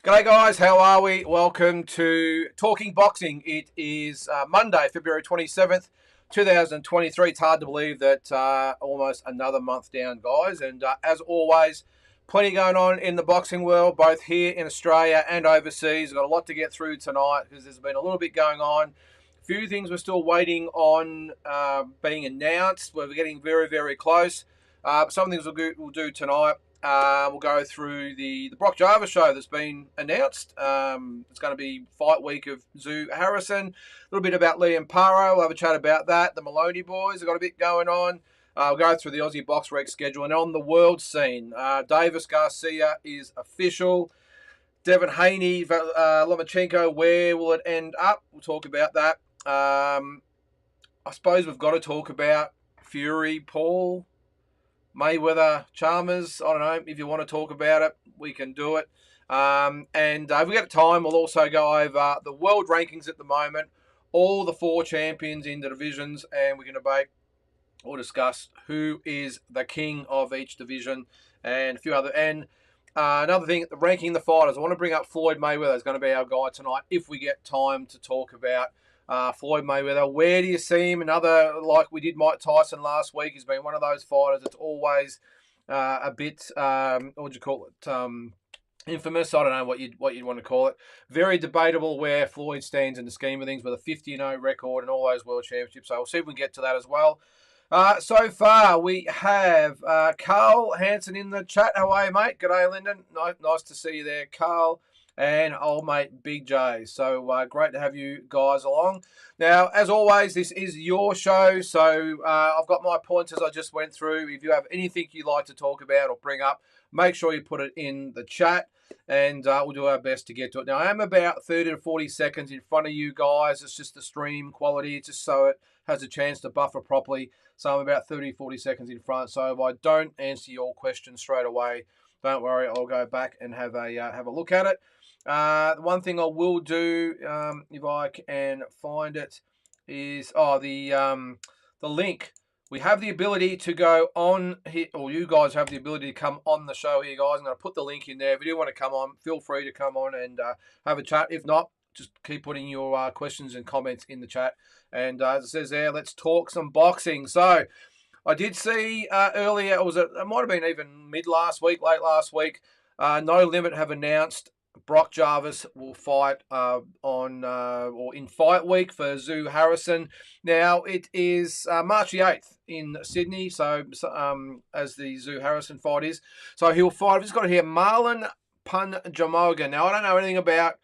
G'day guys, how are we? Welcome to Talking Boxing. It is Monday, February 27th, 2023. It's hard to believe that almost another month down, guys. And as always, plenty going on in the boxing world, both here in Australia and overseas. We've got a lot to get through tonight because there's been a little bit going on. A few things we're still waiting on being announced. We're getting very, very close. Some things we'll do tonight. We'll go through the Brock Jarvis show that's been announced. It's going to be fight week of Zoo Harrison. A little bit about Liam Paro. We'll have a chat about that. The Maloney boys have got a bit going on. We'll go through the Aussie Box Rec schedule. And on the world scene, Davis Garcia is official. Devin Haney, Lomachenko, where will it end up? We'll talk about that. I suppose we've got to talk about Fury, Paul, Mayweather, Chalmers. I don't know. If you want to talk about it, we can do it. And if we get time, we'll also go over the world rankings at the moment, all the four champions in the divisions, and we can debate or discuss who is the king of each division and a few other. And another thing, ranking the fighters. I want to bring up Floyd Mayweather. Is going to be our guy tonight if we get time to talk about Floyd Mayweather. Where do you see him? Another, like we did Mike Tyson last week, has been one of those fighters that's always a bit, what would you call it, infamous. I don't know what you'd want to call it. Very debatable where Floyd stands in the scheme of things with a 50-0 record and all those world championships. So we'll see if we can get to that as well. So far, we have Carl Hansen in the chat. How are you, mate? G'day, Lyndon. Nice to see you there, Carl. And old mate Big J. So great to have you guys along. Now, as always, this is your show, so I've got my pointers I just went through. If you have anything you'd like to talk about or bring up, make sure you put it in the chat, and we'll do our best to get to it. Now, I am about 30 to 40 seconds in front of you guys. It's just the stream quality. It's just so it has a chance to buffer properly. So I'm about 30 to 40 seconds in front. So if I don't answer your question straight away, don't worry. I'll go back and have a look at it. The one thing I will do, if I can find it, is the link. We have the ability to go on here, or you guys have the ability to come on the show here, guys. I'm going to put the link in there. If you do want to come on, feel free to come on and have a chat. If not, just keep putting your questions and comments in the chat. And as it says there, let's talk some boxing. So I did see earlier, it might have been even late last week, No Limit have announced Brock Jarvis will fight in fight week for Zoo Harrison. Now, it is March the 8th in Sydney, so as the Zoo Harrison fight is. So he'll fight, I've just got here, Marlon Punjamoga. Now, I don't know anything about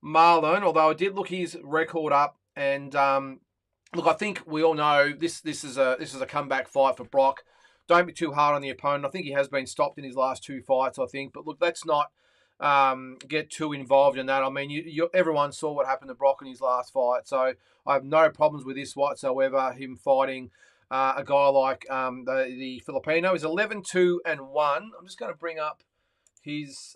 Marlon, although I did look his record up, and look, I think we all know this is a comeback fight for Brock. Don't be too hard on the opponent. I think he has been stopped in his last two fights, I think. But look, let's not get too involved in that. I mean, everyone saw what happened to Brock in his last fight, so I have no problems with this whatsoever. Him fighting a guy like the Filipino. He's 11-2-1. I'm just going to bring up his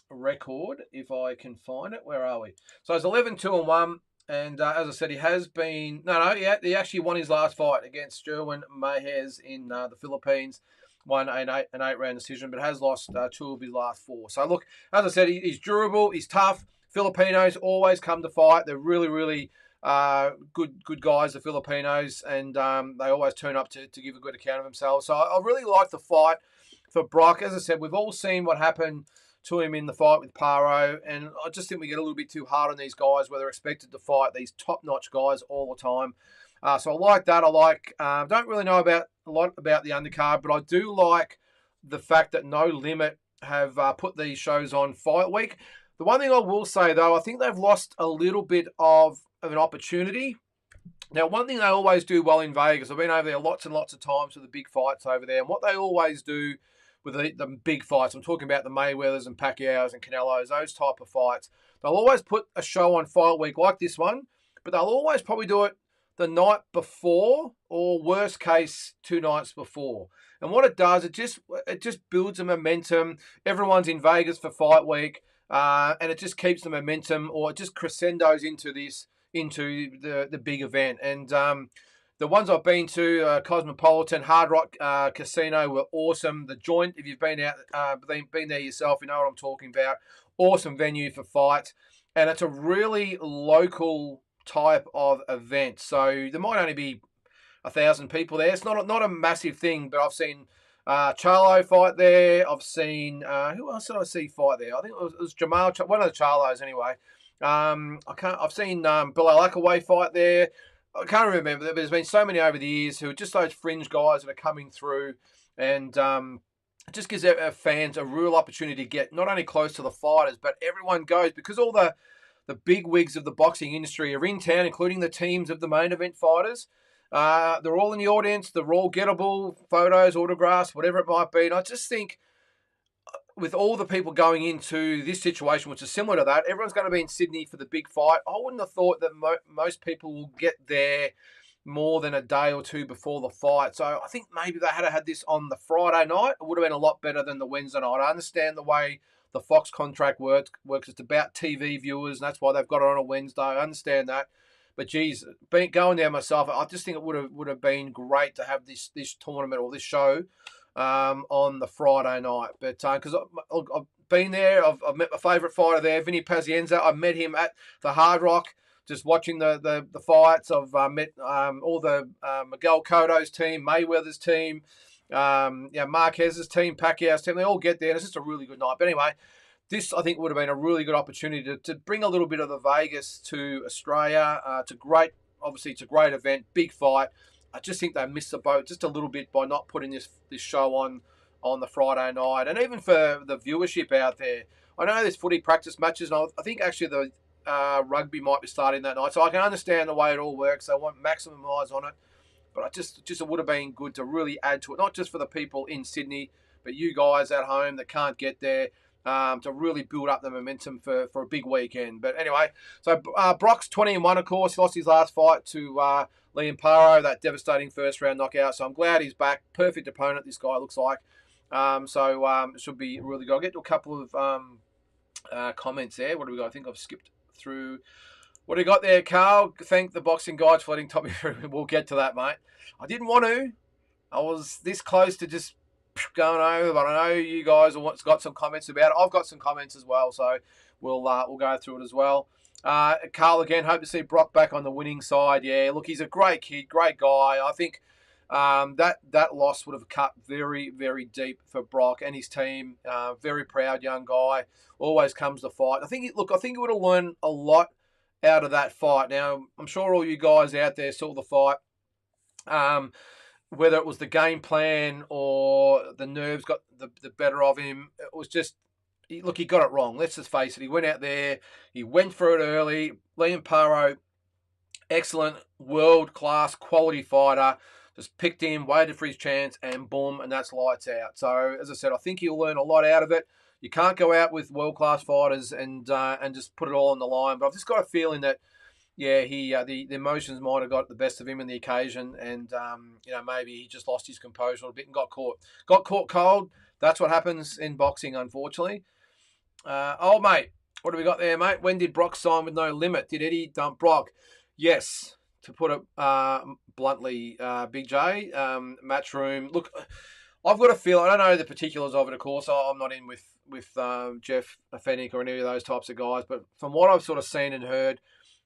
record if I can find it. Where are we? So he's 11-2-1. And as I said, he has been... he actually won his last fight against Jerwin Mahez in the Philippines. Won an eight-round decision, but has lost two of his last four. So, look, as I said, he's durable, he's tough. Filipinos always come to fight. They're really, really good guys, the Filipinos, and they always turn up to give a good account of themselves. So I really like the fight for Brock. As I said, we've all seen what happened to him in the fight with Paro, and I just think we get a little bit too hard on these guys where they're expected to fight these top-notch guys all the time. So I like that. I don't really know a lot about the undercard, but I do like the fact that No Limit have put these shows on fight week. The one thing I will say, though, I think they've lost a little bit of an opportunity. Now, one thing they always do well in Vegas, I've been over there lots and lots of times for the big fights over there, and what they always do with the big fights, I'm talking about the Mayweathers and Pacquiao's and Canelo's, those type of fights, they'll always put a show on fight week like this one, but they'll always probably do it the night before, or worst case, 2 nights before. And what it does, it just builds a momentum. Everyone's in Vegas for fight week, and it just keeps the momentum, or it just crescendos into the big event. And The ones I've been to, Cosmopolitan, Hard Rock Casino, were awesome. The Joint, if you've been out, been there yourself, you know what I'm talking about. Awesome venue for fights, and it's a really local type of event. So there might only be 1,000 people there. It's not a massive thing, but I've seen Charlo fight there. I've seen who else did I see fight there? I think it was Jamal, one of the Charlos anyway. I've seen Bilal Akaway fight there. I can't remember. But there's been so many over the years who are just those fringe guys that are coming through, and it just gives our fans a real opportunity to get not only close to the fighters, but everyone goes because all the big wigs of the boxing industry are in town, including the teams of the main event fighters. They're all in the audience. They're all gettable, photos, autographs, whatever it might be. And I just think with all the people going into this situation, which is similar to that, everyone's going to be in Sydney for the big fight. I wouldn't have thought that most people will get there more than a day or two before the fight. So I think maybe they had this on the Friday night. It would have been a lot better than the Wednesday night. I understand the way the Fox contract works. It's about TV viewers, and that's why they've got it on a Wednesday. I understand that. But geez, going there myself, I just think it would have been great to have this tournament or this show on the Friday night. But because I've been there, I've met my favourite fighter there, Vinny Pazienza. I met him at the Hard Rock, just watching the fights. I've met all the Miguel Cotto's team, Mayweather's team, Marquez's team, Pacquiao's team. They all get there, and it's just a really good night. But anyway, this, I think, would have been a really good opportunity to bring a little bit of the Vegas to Australia. It's a great event, big fight. I just think they missed the boat just a little bit by not putting this show on the Friday night. And even for the viewership out there, I know there's footy practice matches, and I think actually the rugby might be starting that night. So I can understand the way it all works. They want maximum eyes on it. But it would have been good to really add to it, not just for the people in Sydney, but you guys at home that can't get there. To really build up the momentum for a big weekend. But anyway, so Brock's 20-1, of course. He lost his last fight to Liam Paro, that devastating first-round knockout. So I'm glad he's back. Perfect opponent, this guy looks like. It should be really good. I'll get to a couple of comments there. What do we got? I think I've skipped through. What do you got there, Carl? Thank the boxing guides for letting Tommy through. We'll get to that, mate. I didn't want to. I was this close to just going over, but I know you guys have got some comments about it. I've got some comments as well, so we'll go through it as well. Carl, again, hope to see Brock back on the winning side. Yeah, look, he's a great kid, great guy. I think that loss would have cut very, very deep for Brock and his team. Very proud young guy, always comes to fight. I think he would have learned a lot out of that fight. Now, I'm sure all you guys out there saw the fight. Whether it was the game plan or the nerves got the better of him, it was just, he got it wrong. Let's just face it. He went out there, he went for it early. Liam Paro, excellent, world-class, quality fighter, just picked him, waited for his chance, and boom, and that's lights out. So, as I said, I think he'll learn a lot out of it. You can't go out with world-class fighters and just put it all on the line. But I've just got a feeling that, yeah, the emotions might have got the best of him in the occasion, and maybe he just lost his composure a little bit and got caught cold. That's what happens in boxing, unfortunately. Mate, what do we got there, mate? When did Brock sign with no limit? Did Eddie dump Brock? Yes, to put it bluntly, Big J. Matchroom. Look, I've got a feel. I don't know the particulars of it, of course. I'm not in with Jeff Fennick or any of those types of guys, but from what I've sort of seen and heard,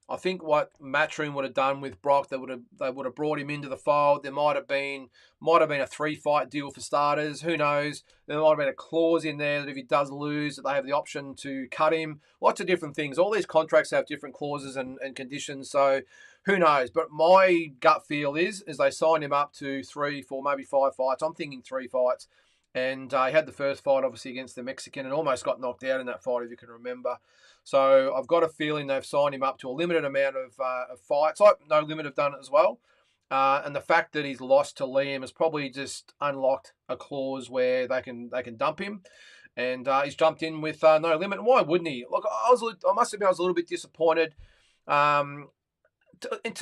I think what Matchroom would have done with Brock, they would have brought him into the fold. There might have been a 3-fight deal for starters. Who knows? There might have been a clause in there that if he does lose, that they have the option to cut him. Lots of different things. All these contracts have different clauses and conditions. So who knows? But my gut feel is they signed him up to 3, 4, maybe 5 fights. I'm thinking 3 fights. And he had the first fight, obviously, against the Mexican and almost got knocked out in that fight, if you can remember. So I've got a feeling they've signed him up to a limited amount of fights. Like No Limit have done it as well. And the fact that he's lost to Liam has probably just unlocked a clause where they can dump him. And he's jumped in with No Limit. And why wouldn't he? Look, I must admit I was a little bit disappointed to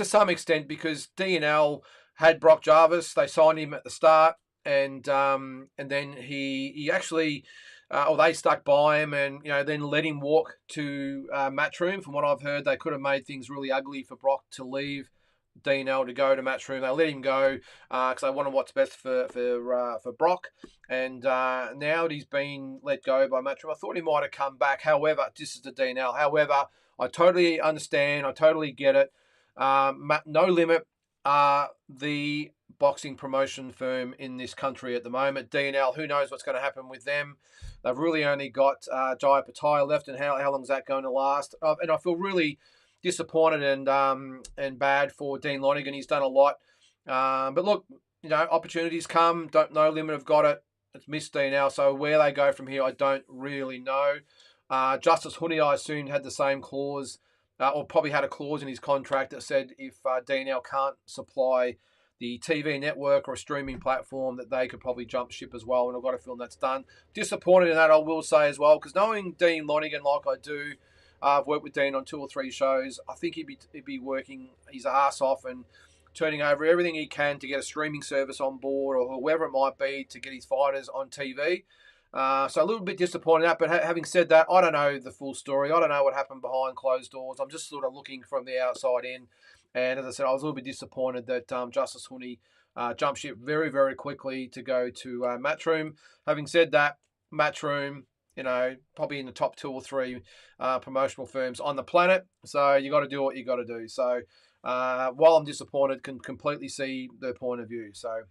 some extent because D&L had Brock Jarvis. They signed him at the start. And then he actually, they stuck by him and, then let him walk to Matchroom. From what I've heard, they could have made things really ugly for Brock to leave Dean L to go to Matchroom. They let him go because they wanted what's best for Brock. And now that he's been let go by Matchroom, I thought he might have come back. However, this is the Dean L. However, I totally understand. I totally get it. No Limit are the boxing promotion firm in this country at the moment. DNL, who knows what's going to happen with them? They've really only got Jaya Pattaya left, and how long is that going to last? And I feel really disappointed and bad for Dean Lonigan. He's done a lot, but look, opportunities come. No Limit have got it. It's missed DNL, so where they go from here, I don't really know. Justice Huni, I assume, had the same clause, or probably had a clause in his contract that said if DNL can't supply the TV network or a streaming platform, that they could probably jump ship as well. And I've got a feeling that's done. Disappointed in that, I will say as well, because knowing Dean Lonigan like I do, I've worked with Dean on 2 or 3 shows. I think he'd be working his ass off and turning over everything he can to get a streaming service on board, or whoever it might be, to get his fighters on TV. So a little bit disappointed in that, but having said that, I don't know the full story. I don't know what happened behind closed doors. I'm just sort of looking from the outside in. And as I said, I was a little bit disappointed that Justice Huni jumped ship very, very quickly to go to Matchroom. Having said that, Matchroom, probably in the top 2 or 3 promotional firms on the planet. So you got to do what you got to do. So while I'm disappointed, can completely see their point of view. So,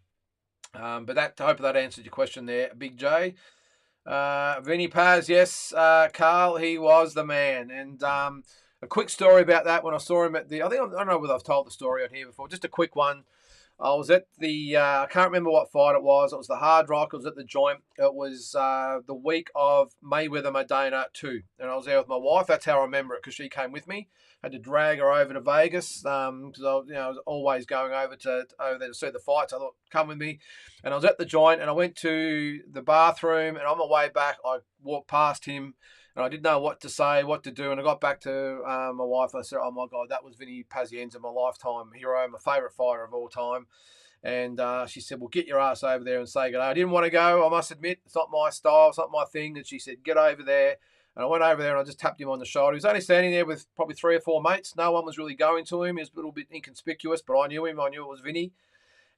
but I hope that answered your question there, Big J. Vinny Paz, yes, Carl, he was the man. And a quick story about that when I saw him at I don't know whether I've told the story on here before, just a quick one. I was at I can't remember what fight it was. It was the Hard Rock. It was at the Joint. It was the week of Mayweather Medina 2. And I was there with my wife. That's how I remember it, because she came with me. Had to drag her over to Vegas because I was always going over there to see the fights. I thought, come with me. And I was at the Joint, and I went to the bathroom, and on my way back, I walked past him, and I didn't know what to say, what to do. And I got back to my wife, and I said, oh, my God, that was Vinny Pazienza, my lifetime hero, my favourite fighter of all time. And she said, well, get your ass over there and say good day. I didn't want to go, I must admit. It's not my style. It's not my thing. And she said, get over there. And I went over there and I just tapped him on the shoulder. He was only standing there with probably 3 or 4 mates. No one was really going to him. He was a little bit inconspicuous, but I knew him. I knew it was Vinny.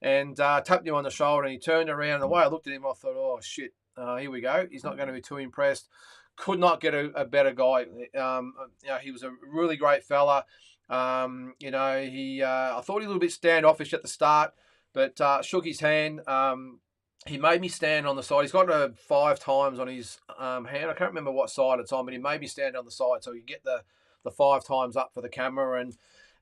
And tapped him on the shoulder, and he turned around. And the way I looked at him, I thought, oh, shit, here we go. He's not going to be too impressed. Could not get a better guy. He was a really great fella. I thought he was a little bit standoffish at the start, but shook his hand. He made me stand on the side. He's got it 5 times on his hand. I can't remember what side it's on, but he made me stand on the side so he get the 5 times up for the camera.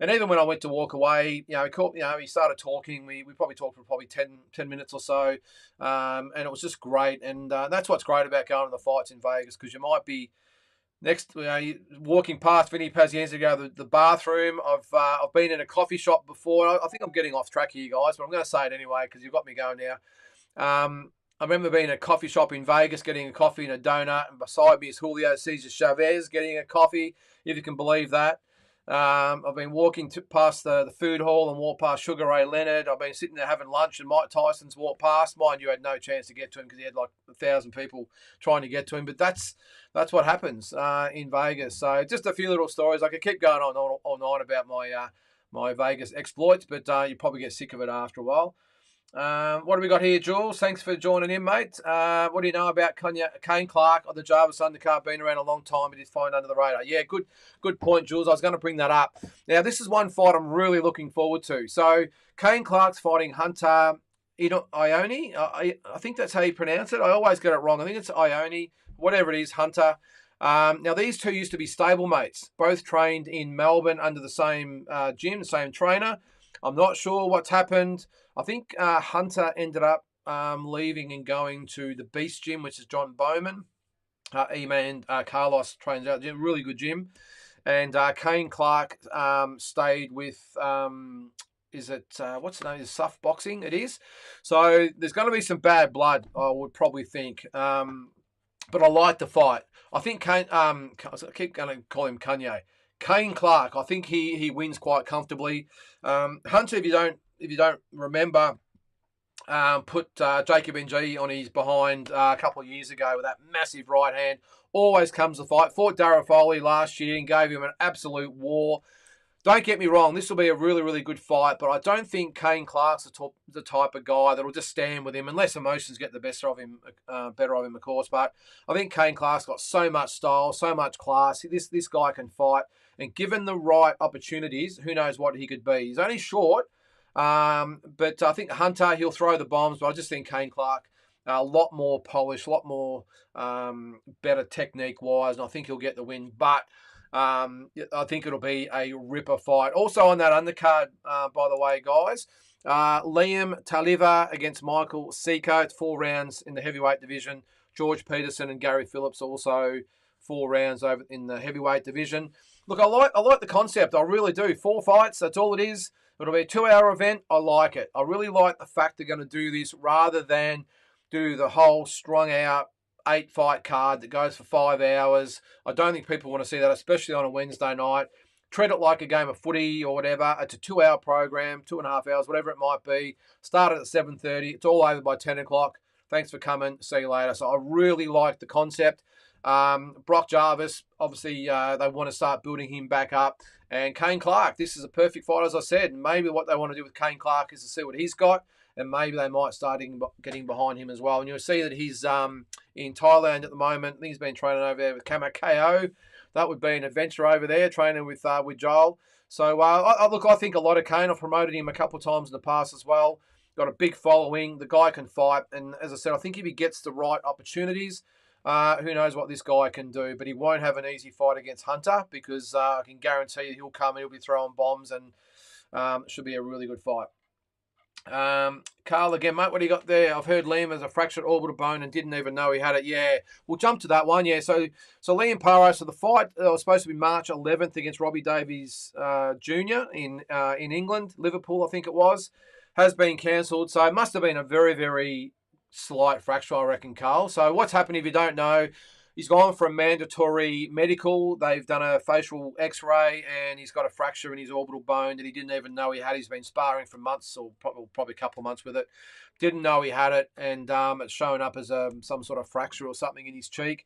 And even when I went to walk away, he started talking. We probably talked for 10 minutes or so, and it was just great. And that's what's great about going to the fights in Vegas, because you might be walking past Vinny Pazienza to go to the bathroom. I've been in a coffee shop before. I think I'm getting off track here, guys, but I'm going to say it anyway because you've got me going now. I remember being in a coffee shop in Vegas, getting a coffee and a donut, and beside me is Julio Cesar Chavez getting a coffee, if you can believe that. I've been walking past the food hall and walked past Sugar Ray Leonard. I've been sitting there having lunch, and Mike Tyson's walked past. Mind you, had no chance to get to him because he had like 1,000 people trying to get to him. But that's what happens in Vegas. So just a few little stories. I could keep going on all night about my Vegas exploits, but you probably get sick of it after a while. What do we got here, Jules? Thanks for joining in, mate. What do you know about Kane Clark on the Jarvis undercard? Been around a long time, but he's flying under the radar. Yeah, good point, Jules. I was going to bring that up. Now, this is one fight I'm really looking forward to. So, Kane Clark's fighting Hunter Ione. I think that's how you pronounce it. I always get it wrong. I think it's Ione, whatever it is, Hunter. Now, these two used to be stablemates, both trained in Melbourne under the same gym, the same trainer. I'm not sure what's happened. I think Hunter ended up leaving and going to the Beast Gym, which is John Bowman. E-Man Carlos trains out there, really good gym. And Kane Clark stayed with, what's the name? Is Suff Boxing? It is. So there's going to be some bad blood, I would probably think. But I like the fight. I think Kane, I keep going to call him Kanye. Kane Clark, I think he wins quite comfortably. Hunter, if you don't remember, put Jacob NG on his behind a couple of years ago with that massive right hand. Always comes to fight. Fought Darragh Foley last year and gave him an absolute war. Don't get me wrong, this will be a really, really good fight, but I don't think Kane Clark's the type of guy that'll just stand with him unless emotions get the best of him, better of him, of course. But I think Kane Clark's got so much style, so much class. This guy can fight, and given the right opportunities, who knows what he could be. He's only short, but I think Hunter, he'll throw the bombs, but I just think Kane Clark, a lot more polished, a lot more better technique-wise, and I think he'll get the win. But I think it'll be a ripper fight. Also on that undercard, by the way, guys, Liam Taliva against Michael Seiko. It's 4 rounds in the heavyweight division. George Peterson and Gary Phillips also 4 rounds over in the heavyweight division. Look, I like the concept. I really do. 4 fights. That's all it is. It'll be a 2-hour event. I like it. I really like the fact they're going to do this rather than do the whole strung out 8-fight card that goes for 5 hours. I don't think people want to see that, especially on a Wednesday night. Treat it like a game of footy or whatever. It's a 2-hour program, 2.5 hours, whatever it might be. Started at 7:30. It's all over by 10 o'clock. Thanks for coming. See you later. So I really like the concept. Brock Jarvis, obviously, they want to start building him back up. And Kane Clark, this is a perfect fight, as I said. Maybe what they want to do with Kane Clark is to see what he's got, and maybe they might start getting behind him as well. And you'll see that he's in Thailand at the moment. I think he's been training over there with Kama KO. That would be an adventure over there, training with Joel. So, look, I think a lot of Kane. I've promoted him a couple of times in the past as well. Got a big following. The guy can fight. And as I said, I think if he gets the right opportunities, who knows what this guy can do. But he won't have an easy fight against Hunter because I can guarantee you he'll come and he'll be throwing bombs, and it should be a really good fight. Carl again, mate, what do you got there? I've heard Liam has a fractured orbital bone and didn't even know he had it. Yeah, we'll jump to that one. Yeah, so Liam Paro, so the fight was supposed to be March 11th against Robbie Davies Jr. in England, Liverpool, I think it was, has been cancelled. So it must have been a very, very slight fracture, I reckon, Carl. So what's happened, if you don't know, he's gone for a mandatory medical. They've done a facial x-ray and he's got a fracture in his orbital bone that he didn't even know he had. He's been sparring for months, or probably a couple of months with it. Didn't know he had it, and it's shown up as some sort of fracture or something in his cheek.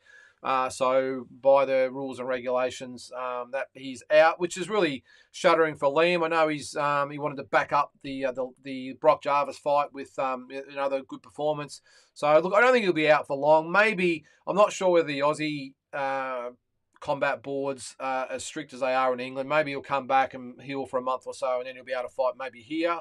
So by the rules and regulations, that he's out, which is really shuddering for Liam. I know he wanted to back up the Brock Jarvis fight with another good performance. So look, I don't think he'll be out for long. Maybe, I'm not sure whether the Aussie combat boards are as strict as they are in England. Maybe he'll come back and heal for a month or so, and then he'll be able to fight maybe here.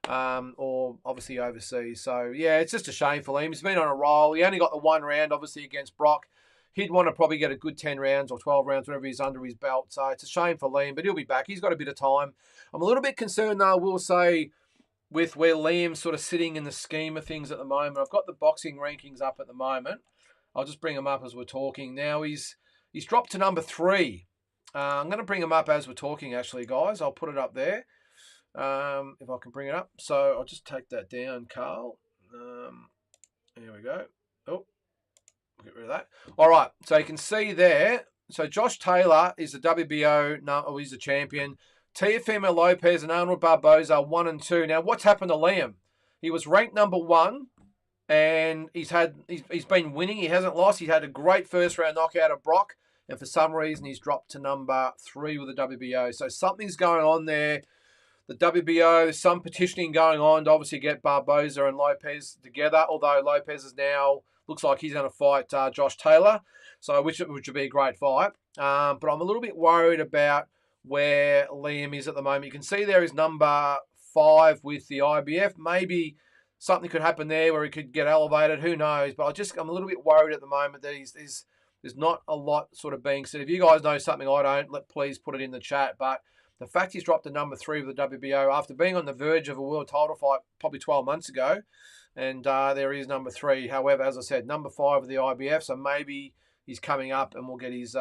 Or obviously overseas. So yeah, it's just a shame for Liam. He's been on a roll. He only got the 1 round, obviously, against Brock. He'd want to probably get a good 10 rounds or 12 rounds, whatever he's under his belt. So it's a shame for Liam, but he'll be back. He's got a bit of time. I'm a little bit concerned, though, I will say, with where Liam's sort of sitting in the scheme of things at the moment. I've got the boxing rankings up at the moment. I'll just bring them up as we're talking. Now, he's dropped to number 3. I'm going to bring him up as we're talking, actually, guys. I'll put it up there if I can bring it up. So I'll just take that down, Carl. Here we go. Oh. Get rid of that. All right, so you can see there. So Josh Taylor is the WBO, he's the champion. Teofimo Lopez and Arnold Barboza are 1 and 2. Now, what's happened to Liam? He was ranked number 1, and he's been winning. He hasn't lost. He had a great first round knockout of Brock, and for some reason he's dropped to number 3 with the WBO. So something's going on there. The WBO, there's some petitioning going on to obviously get Barboza and Lopez together, although Lopez is now, looks like he's going to fight Josh Taylor, so which would be a great fight. But I'm a little bit worried about where Liam is at the moment. You can see there is number 5 with the IBF. Maybe something could happen there where he could get elevated. Who knows? But I'm a little bit worried at the moment that there's not a lot sort of being said. If you guys know something I don't, please put it in the chat. But the fact he's dropped to number 3 with the WBO after being on the verge of a world title fight probably 12 months ago, and there he is, number 3. However, as I said, number 5 with the IBF, so maybe he's coming up and we'll get his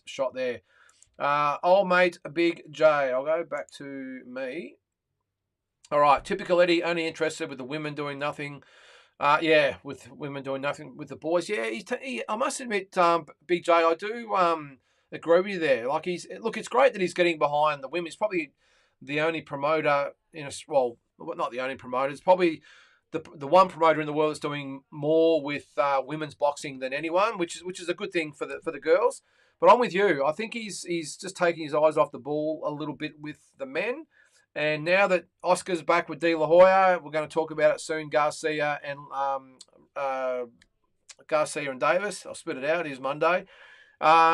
shot there. Old mate, Big J. I'll go back to me. All right, typical Eddie, only interested with the women doing nothing. Yeah, with women doing nothing with the boys. Yeah, I must admit, Big J, I do agree with you there. Like look, it's great that he's getting behind the women. He's probably the only promoter well, not the only promoter. It's probably the one promoter in the world that's doing more with women's boxing than anyone, which is a good thing for the girls. But I'm with you. I think he's just taking his eyes off the ball a little bit with the men. And now that Oscar's back with De La Hoya, we're going to talk about it soon. Uh, Garcia and Davis. I'll spit it out. Here's Monday.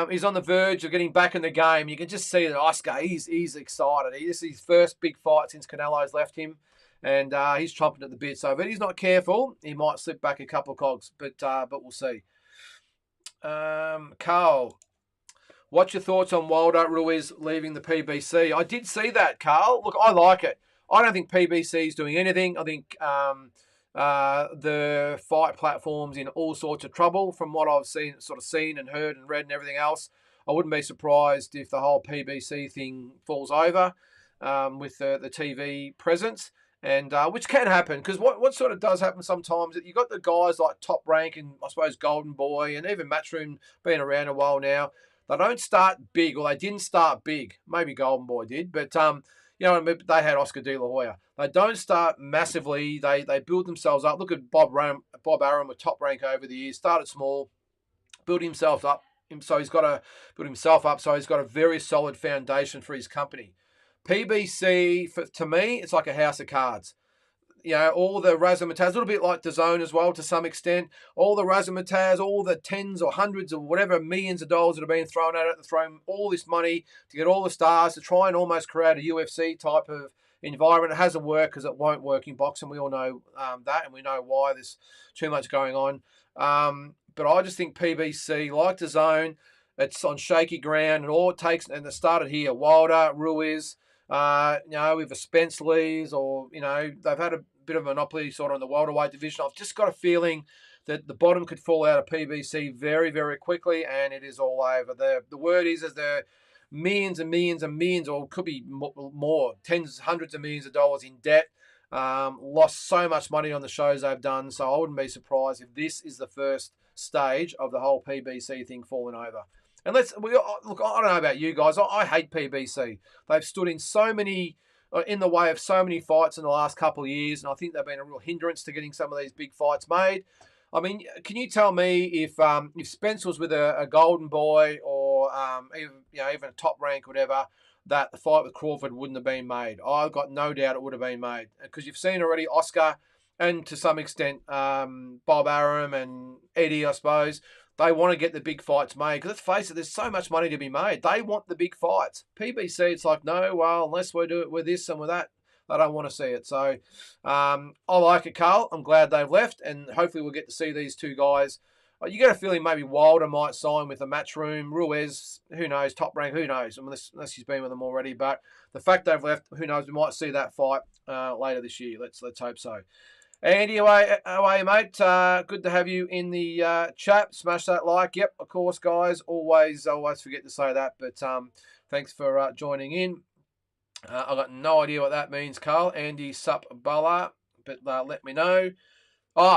He's on the verge of getting back in the game. You can just see that Oscar, he's excited. This is his first big fight since Canelo's left him, and he's chomping at the bit. So if he's not careful, he might slip back a couple of cogs, but we'll see. Carl, what's your thoughts on Wilder Ruiz leaving the PBC? I did see that, Carl. Look, I like it. I don't think PBC is doing anything. I think the fight platform's in all sorts of trouble from what I've seen and heard and read and everything else. I wouldn't be surprised if the whole PBC thing falls over with the TV presence, and which can happen, because what sort of does happen sometimes, that you got the guys like Top Rank and I suppose Golden Boy and even Matchroom being around a while now. They don't start big, or they didn't start big. Maybe Golden Boy did, but they had Oscar De La Hoya. They don't start massively. They build themselves up. Look at Bob Arum with Top Rank over the years. Started small, built himself up. So he's got to build himself up. So he's got a very solid foundation for his company. PBC, to me, it's like a house of cards. All the razzmatazz, a little bit like DAZN as well to some extent. All the razzmatazz, all the tens or hundreds or whatever millions of dollars that have been thrown at it, throwing all this money to get all the stars to try and almost create a UFC type of environment. It hasn't worked because it won't work in boxing. We all know that, and we know why. There's too much going on. But I just think PBC, like DAZN, it's on shaky ground, and all it takes, and it started here, Wilder, Ruiz, with the Spence Lees, or, they've had a bit of a monopoly sort of in the welterweight division. I've just got a feeling that the bottom could fall out of PBC very, very quickly, and it is all over. The word is there millions and millions and millions, or could be more, tens, hundreds of millions of dollars in debt. Lost so much money on the shows they've done, so I wouldn't be surprised if this is the first stage of the whole PBC thing falling over. And look, I don't know about you guys. I hate PBC. They've stood in in the way of so many fights in the last couple of years, and I think they've been a real hindrance to getting some of these big fights made. I mean, can you tell me if Spence was with a Golden Boy, or even a Top Rank or whatever, that the fight with Crawford wouldn't have been made? I've got no doubt it would have been made, because you've seen already Oscar and to some extent Bob Arum and Eddie, I suppose. They want to get the big fights made, because let's face it, there's so much money to be made. They want the big fights. PBC, it's like, no, well, unless we do it with this and with that, they don't want to see it. So I like it, Carl. I'm glad they've left, and hopefully we'll get to see these two guys. You get a feeling maybe Wilder might sign with the Matchroom. Ruiz, who knows? Top Rank, who knows? Unless he's been with them already. But the fact they've left, who knows? We might see that fight later this year. Let's hope so. Andy, away, mate. Good to have you in the chat. Smash that like. Yep, of course, guys. Always forget to say that. But thanks for joining in. I've got no idea what that means, Carl. Andy Sup Bala, but let me know.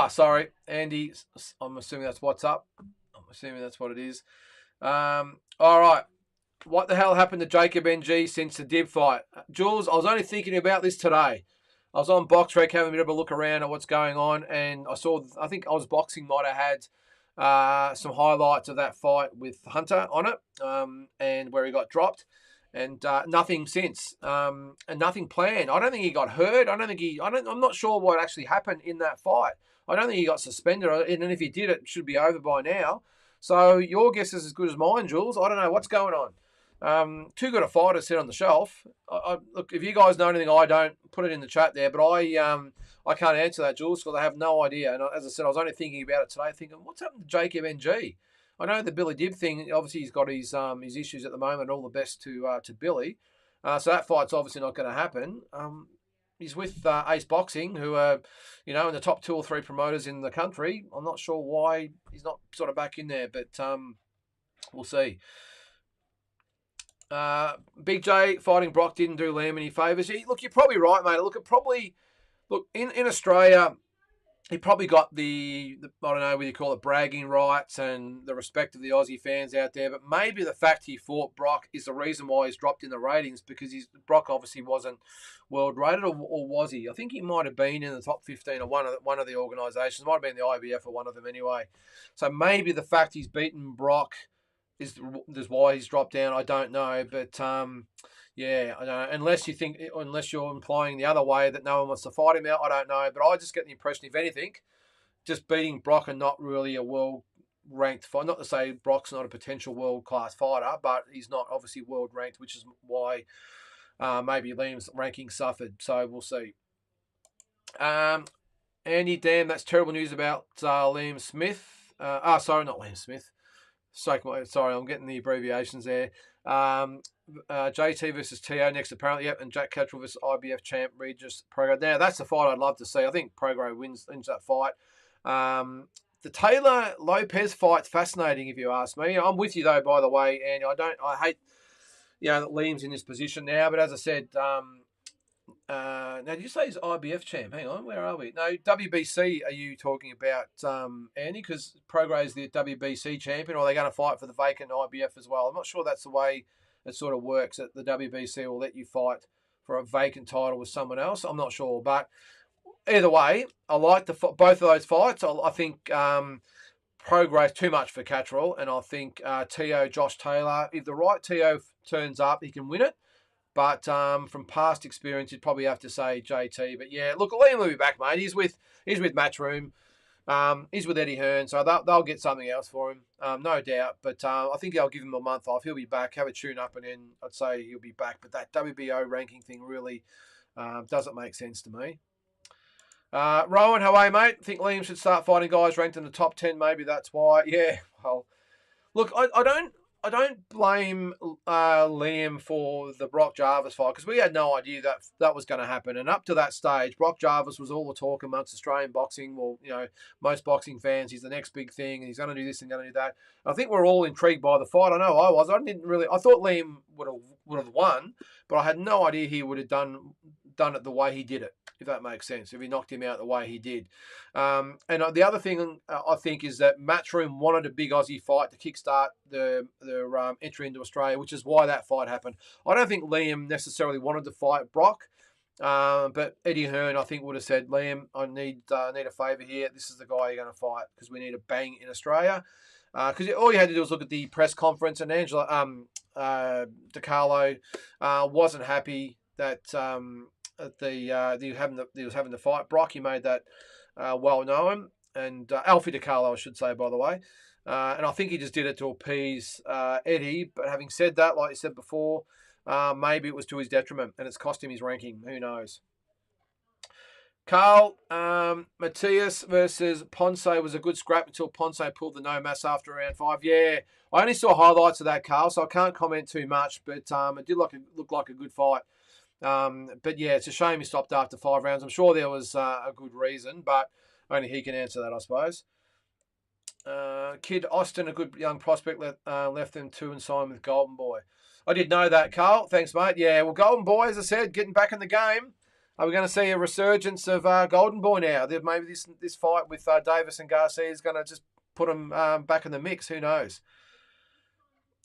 Sorry, Andy. I'm assuming that's what's up. I'm assuming that's what it is. All right. What the hell happened to Jacob NG since the Dib fight? Jules, I was only thinking about this today. I was on BoxRec having a bit of a look around at what's going on, and I think Oz Boxing might have had some highlights of that fight with Hunter on it, and where he got dropped, and nothing since, and nothing planned. I don't think he got hurt. I'm not sure what actually happened in that fight. I don't think he got suspended, and if he did, it should be over by now. So your guess is as good as mine, Jules. I don't know what's going on. Too good a fighter to sit on the shelf. Look, if you guys know anything I don't, put it in the chat there. But I can't answer that, Jules, because I have no idea. And as I said, I was only thinking about it today, thinking, what's happened to Jacob NG? I know the Billy Dib thing. Obviously, he's got his issues at the moment. All the best to Billy. So that fight's obviously not going to happen. He's with Ace Boxing, who are, in the top 2 or 3 promoters in the country. I'm not sure why he's not sort of back in there, but we'll see. Big J fighting Brock didn't do Liam any favours. Look, you're probably right, mate. Look, in Australia, he probably got the I don't know whether you call it bragging rights and the respect of the Aussie fans out there, but maybe the fact he fought Brock is the reason why he's dropped in the ratings, because Brock obviously wasn't world rated, or was he? I think he might have been in the top 15 of one of the organisations. Might have been the IBF or one of them anyway. So maybe the fact he's beaten Brock is why he's dropped down. I don't know, but yeah, I don't know. Unless you're implying the other way that no one wants to fight him out, I don't know. But I just get the impression, if anything, just beating Brock and not really a world ranked fight. Not to say Brock's not a potential world class fighter, but he's not obviously world ranked, which is why maybe Liam's ranking suffered. So we'll see. Andy, damn, that's terrible news about Liam Smith. Sorry, not Liam Smith. Sorry, I'm getting the abbreviations there. JT versus TO next, apparently. Yep, and Jack Catterall versus IBF champ Regis Prograis. Now, that's the fight I'd love to see. I think Prograis wins that fight. The Taylor Lopez fight's fascinating, if you ask me. I'm with you though, by the way, and I hate, that Liam's in this position now. But as I said, now did you say he's IBF champ? Hang on, where are we? No, WBC. Are you talking about Andy? Because Prograis is the WBC champion, or are they going to fight for the vacant IBF as well? I'm not sure that's the way it sort of works. That the WBC will let you fight for a vacant title with someone else. I'm not sure, but either way, I like both of those fights. I think Prograis too much for Catterall, and I think T.O. Josh Taylor, if the right T.O. turns up, he can win it. But from past experience, you'd probably have to say JT. But yeah, look, Liam will be back, mate. He's with Matchroom. He's with Eddie Hearn, so they'll get something else for him, no doubt. But I think I'll give him a month off. He'll be back, have a tune-up, and then I'd say he'll be back. But that WBO ranking thing really doesn't make sense to me. Rowan, how are you, mate? I think Liam should start fighting guys ranked in the top 10. Maybe that's why. Yeah, well, look, I don't blame Liam for the Brock Jarvis fight, because we had no idea that was going to happen. And up to that stage, Brock Jarvis was all the talk amongst Australian boxing. Well, most boxing fans, he's the next big thing, and he's going to do this and going to do that. I think we're all intrigued by the fight. I know I was. I thought Liam would have won, but I had no idea he would have done it the way he did it, if that makes sense, if he knocked him out the way he did. And the other thing I think is that Matchroom wanted a big Aussie fight to kickstart their entry into Australia, which is why that fight happened. I don't think Liam necessarily wanted to fight Brock, but Eddie Hearn, I think, would have said, Liam, I need a favour here. This is the guy you're going to fight, because we need a bang in Australia. Because all you had to do was look at the press conference, and Angela DiCarlo wasn't happy that he was having to fight Brock. He made that well known, and Alfie DiCarlo, I should say, by the way. And I think he just did it to appease Eddie. But having said that, like you said before, maybe it was to his detriment, and it's cost him his ranking. Who knows? Carl, Matthias versus Ponce was a good scrap until Ponce pulled the no mass after round 5. Yeah, I only saw highlights of that, Carl, so I can't comment too much. But it did look like a good fight. But yeah, it's a shame he stopped after 5 rounds. I'm sure there was a good reason, but only he can answer that, I suppose. Kid Austin, a good young prospect, left them 2 and signed with Golden Boy. I did know that, Carl. Thanks, mate. Yeah, well, Golden Boy, as I said, getting back in the game. Are we going to see a resurgence of Golden Boy now? Maybe this fight with Davis and Garcia is going to just put them back in the mix. Who knows?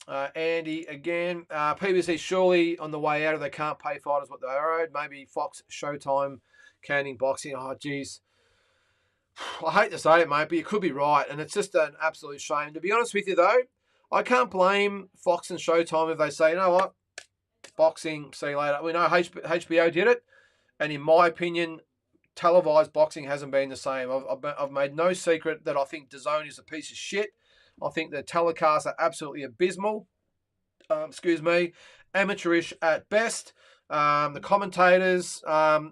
Andy again. PBC surely on the way out if they can't pay fighters what they owed. Maybe Fox Showtime canning boxing. Oh, geez. I hate to say it, mate, but you could be right. And it's just an absolute shame. To be honest with you, though, I can't blame Fox and Showtime if they say, you know what, boxing, see you later. We know HBO did it. And in my opinion, televised boxing hasn't been the same. I've made no secret that I think DAZN is a piece of shit. I think the telecasts are absolutely abysmal. Amateurish at best. The commentators, I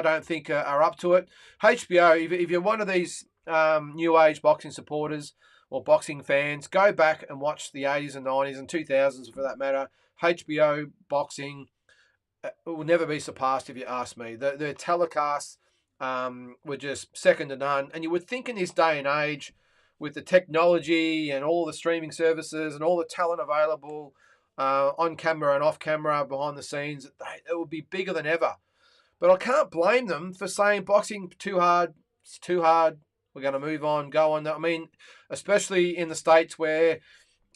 don't think are up to it. HBO, if you're one of these new age boxing supporters or boxing fans, go back and watch the 80s and 90s and 2000s for that matter. HBO boxing will never be surpassed, if you ask me. The telecasts were just second to none. And you would think in this day and age, with the technology and all the streaming services and all the talent available on camera and off camera, behind the scenes, it would be bigger than ever. But I can't blame them for saying boxing too hard. It's too hard. We're going to move on, go on. I mean, especially in the States where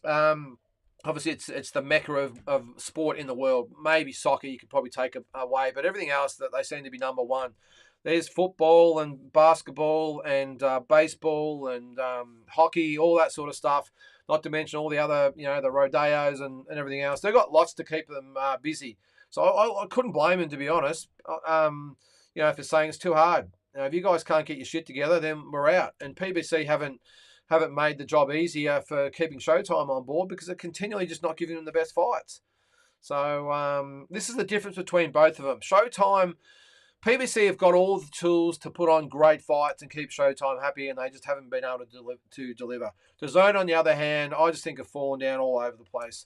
obviously it's the mecca of sport in the world. Maybe soccer you could probably take away, but everything else that they seem to be number one. There's football and basketball and baseball and hockey, all that sort of stuff. not to mention all the other, the rodeos and everything else. They've got lots to keep them busy. So I couldn't blame him, to be honest, for saying it's too hard. If you guys can't get your shit together, then we're out. And PBC haven't made the job easier for keeping Showtime on board because they're continually just not giving them the best fights. So this is the difference between both of them. Showtime, PBC have got all the tools to put on great fights and keep Showtime happy, and they just haven't been able to deliver. DAZN, on the other hand, I just think have fallen down all over the place.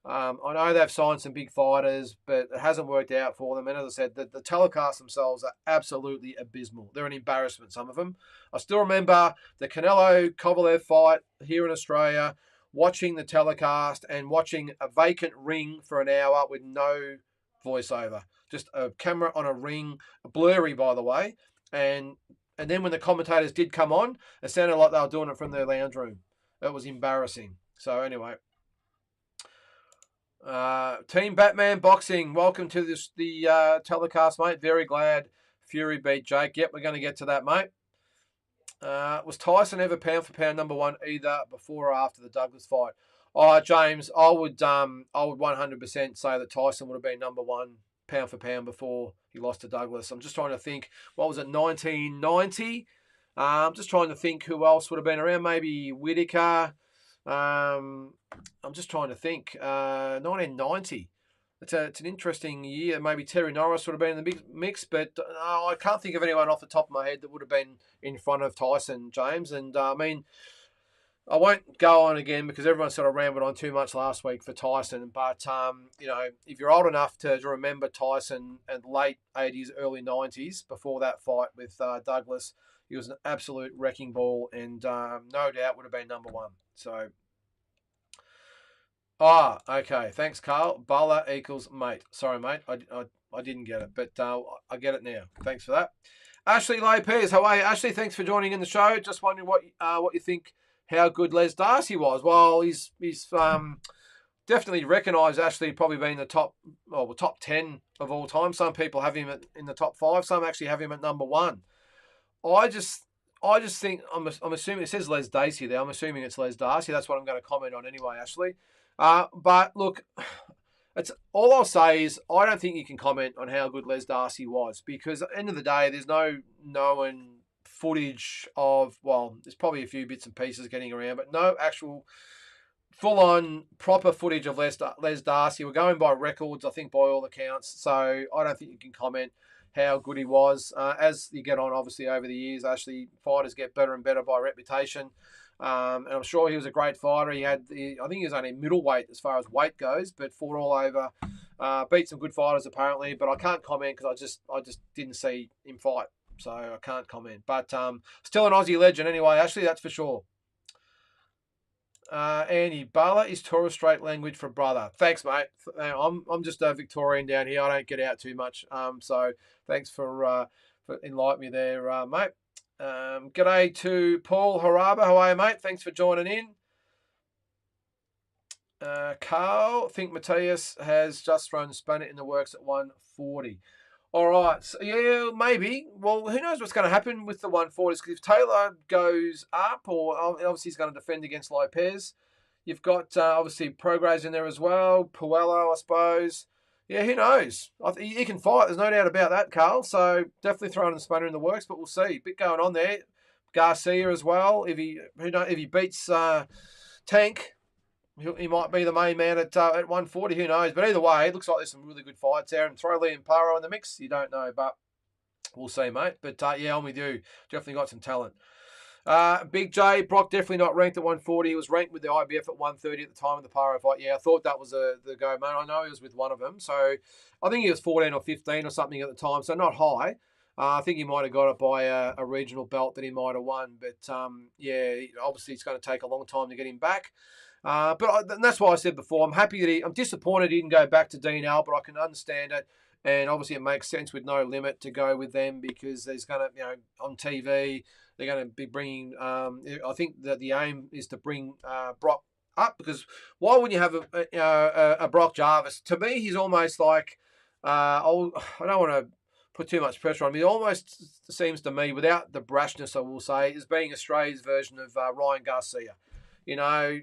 I know they've signed some big fighters, but it hasn't worked out for them. And as I said, the telecasts themselves are absolutely abysmal. They're an embarrassment, some of them. I still remember the Canelo-Kovalev fight here in Australia, watching the telecast and watching a vacant ring for an hour with no voiceover. Just a camera on a ring, blurry, by the way. And then when the commentators did come on, it sounded like they were doing it from their lounge room. It was embarrassing. So anyway. Team Batman Boxing, welcome to the telecast, mate. Very glad Fury beat Jake. Yep, we're going to get to that, mate. Was Tyson ever pound for pound number one either before or after the Douglas fight? James, I would 100% say that Tyson would have been number one pound for pound before he lost to Douglas. I'm just trying to think, what was it, 1990? I'm just trying to think who else would have been around. Maybe Whitaker. I'm just trying to think. 1990. It's an interesting year. Maybe Terry Norris would have been in the mix, but I can't think of anyone off the top of my head that would have been in front of Tyson, James. And I won't go on again because everyone sort of rambled on too much last week for Tyson. But, if you're old enough to remember Tyson in late 80s, early 90s, before that fight with Douglas, he was an absolute wrecking ball and no doubt would have been number one. So, okay. Thanks, Carl. Bala equals mate. Sorry, mate. I didn't get it, but I get it now. Thanks for that. Ashley Lopez, how are you? Ashley, thanks for joining in the show. Just wondering what you think, how good Les Darcy was. Well, he's definitely recognised, Ashley, probably being the top 10 of all time. Some people have him in the top 5. Some actually have him at number 1. I just think, I'm assuming it says Les Darcy there. I'm assuming it's Les Darcy. That's what I'm going to comment on anyway, Ashley. But look, it's all I'll say is I don't think you can comment on how good Les Darcy was because at the end of the day, there's no known footage of, well, there's probably a few bits and pieces getting around, but no actual full-on proper footage of Les Darcy. We're going by records, I think, by all accounts. So I don't think you can comment how good he was. As you get on, obviously, over the years, actually, fighters get better and better by reputation. And I'm sure he was a great fighter. I think he was only middleweight as far as weight goes, but fought all over. Beat some good fighters, apparently. But I can't comment because I just didn't see him fight. So I can't comment. But still an Aussie legend anyway, Ashley, that's for sure. Andy, Bala is Torres Strait language for brother. Thanks, mate. I'm just a Victorian down here. I don't get out too much. So thanks for enlightening me there, mate. G'day to Paul Haraba. How are you, mate? Thanks for joining in. Carl, think Matthias has just thrown Spanner in the works at 140. All right. So, yeah, maybe. Well, who knows what's going to happen with the 140s? Because if Taylor goes up, or obviously he's going to defend against Lopez. You've got, obviously, Prograis in there as well. Puello, I suppose. Yeah, who knows? He can fight. There's no doubt about that, Carl. So definitely throwing the Spanner in the works, but we'll see. Bit going on there. Garcia as well. If he beats Tank, he might be the main man at 140. Who knows? But either way, it looks like there's some really good fights there. And throw Liam Paro in the mix. You don't know, but we'll see, mate. But yeah, I'm with you. Definitely got some talent. Big J, Brock definitely not ranked at 140. He was ranked with the IBF at 130 at the time of the Paro fight. Yeah, I thought that was the go, man. I know he was with one of them. So I think he was 14 or 15 or something at the time. So not high. I think he might have got it by a regional belt that he might have won. But yeah, obviously it's going to take a long time to get him back. But that's why I said before, I'm disappointed he didn't go back to Dean Albert. I can understand it. And obviously it makes sense with No Limit to go with them because there's going to, on TV, they're going to be bringing, I think that the aim is to bring Brock up because why wouldn't you have a Brock Jarvis? To me, he's almost like, I don't want to put too much pressure on him. He almost seems to me, without the brashness, I will say, as being Australia's version of Ryan Garcia. He's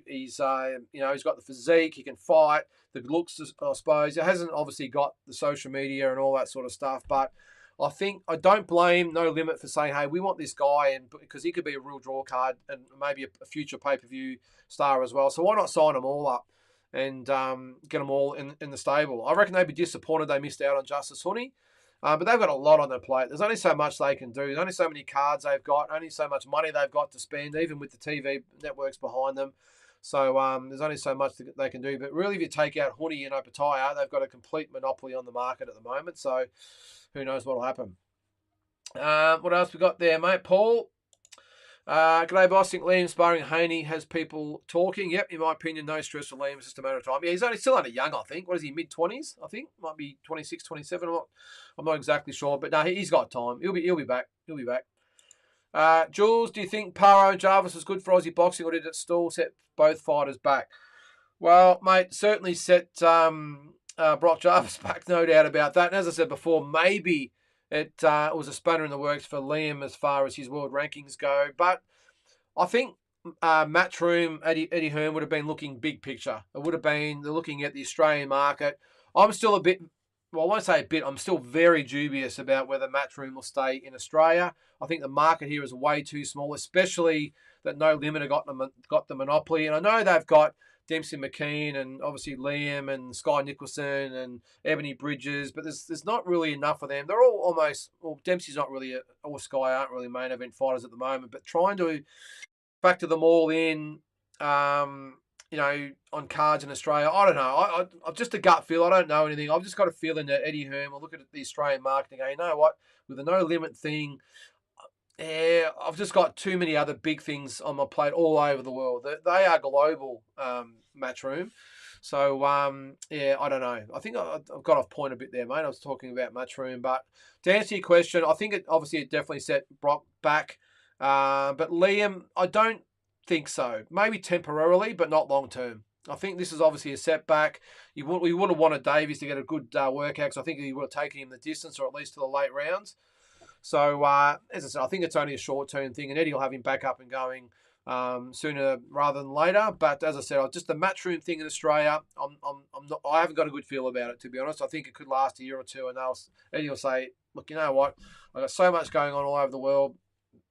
he's got the physique, he can fight, the looks, I suppose. He hasn't obviously got the social media and all that sort of stuff, but I think I don't blame No Limit for saying, hey, we want this guy, and because he could be a real draw card and maybe a future pay-per-view star as well. So why not sign them all up and get them all in the stable? I reckon they'd be disappointed they missed out on Justice Honey. But they've got a lot on their plate. There's only so much they can do. There's only so many cards they've got, only so much money they've got to spend, even with the TV networks behind them. So there's only so much they can do. But really, if you take out Honey and Opataya, they've got a complete monopoly on the market at the moment. So who knows what will happen. What else we got there, mate? Paul. G'day, boss. I think Liam sparring Haney has people talking. Yep, in my opinion, no stress for Liam. It's just a matter of time. Yeah, he's still only young, I think. What is he, mid-20s, I think? Might be 26, 27. I'm not exactly sure. But no, he's got time. He'll be back. He'll be back. Jules, do you think Paro Jarvis was good for Aussie boxing, or did it stall set both fighters back? Well, mate, certainly set Brock Jarvis back, no doubt about that. And as I said before, maybe it was a spanner in the works for Liam as far as his world rankings go. But I think Matchroom, Eddie Hearn would have been looking big picture. It would have been looking at the Australian market. I'm still a bit, well, I won't say a bit, I'm still very dubious about whether Matchroom will stay in Australia. I think the market here is way too small, especially that No Limit have got the monopoly. And I know they've got Dempsey McKean and obviously Liam and Sky Nicholson and Ebony Bridges, but there's not really enough of them. They're all almost, well, Dempsey's not really, or Sky aren't really main event fighters at the moment, but trying to factor them all in, on cards in Australia, I don't know. I'm just a gut feel. I don't know anything. I've just got a feeling that Eddie Hearn will look at the Australian market and go, you know what, with the No Limit thing, yeah, I've just got too many other big things on my plate all over the world. They are global, Matchroom. So, yeah, I don't know. I think I've got off point a bit there, mate. I was talking about Matchroom. But to answer your question, I think it definitely set Brock back. But Liam, I don't think so. Maybe temporarily, but not long term. I think this is obviously a setback. We would have wanted Davies to get a good workout, because I think he would have taken him the distance, or at least to the late rounds. So, as I said, I think it's only a short-term thing, and Eddie will have him back up and going sooner rather than later. But as I said, just the Matchroom thing in Australia, I haven't got a good feel about it, to be honest. I think it could last a year or two, and Eddie will say, look, you know what? I've got so much going on all over the world.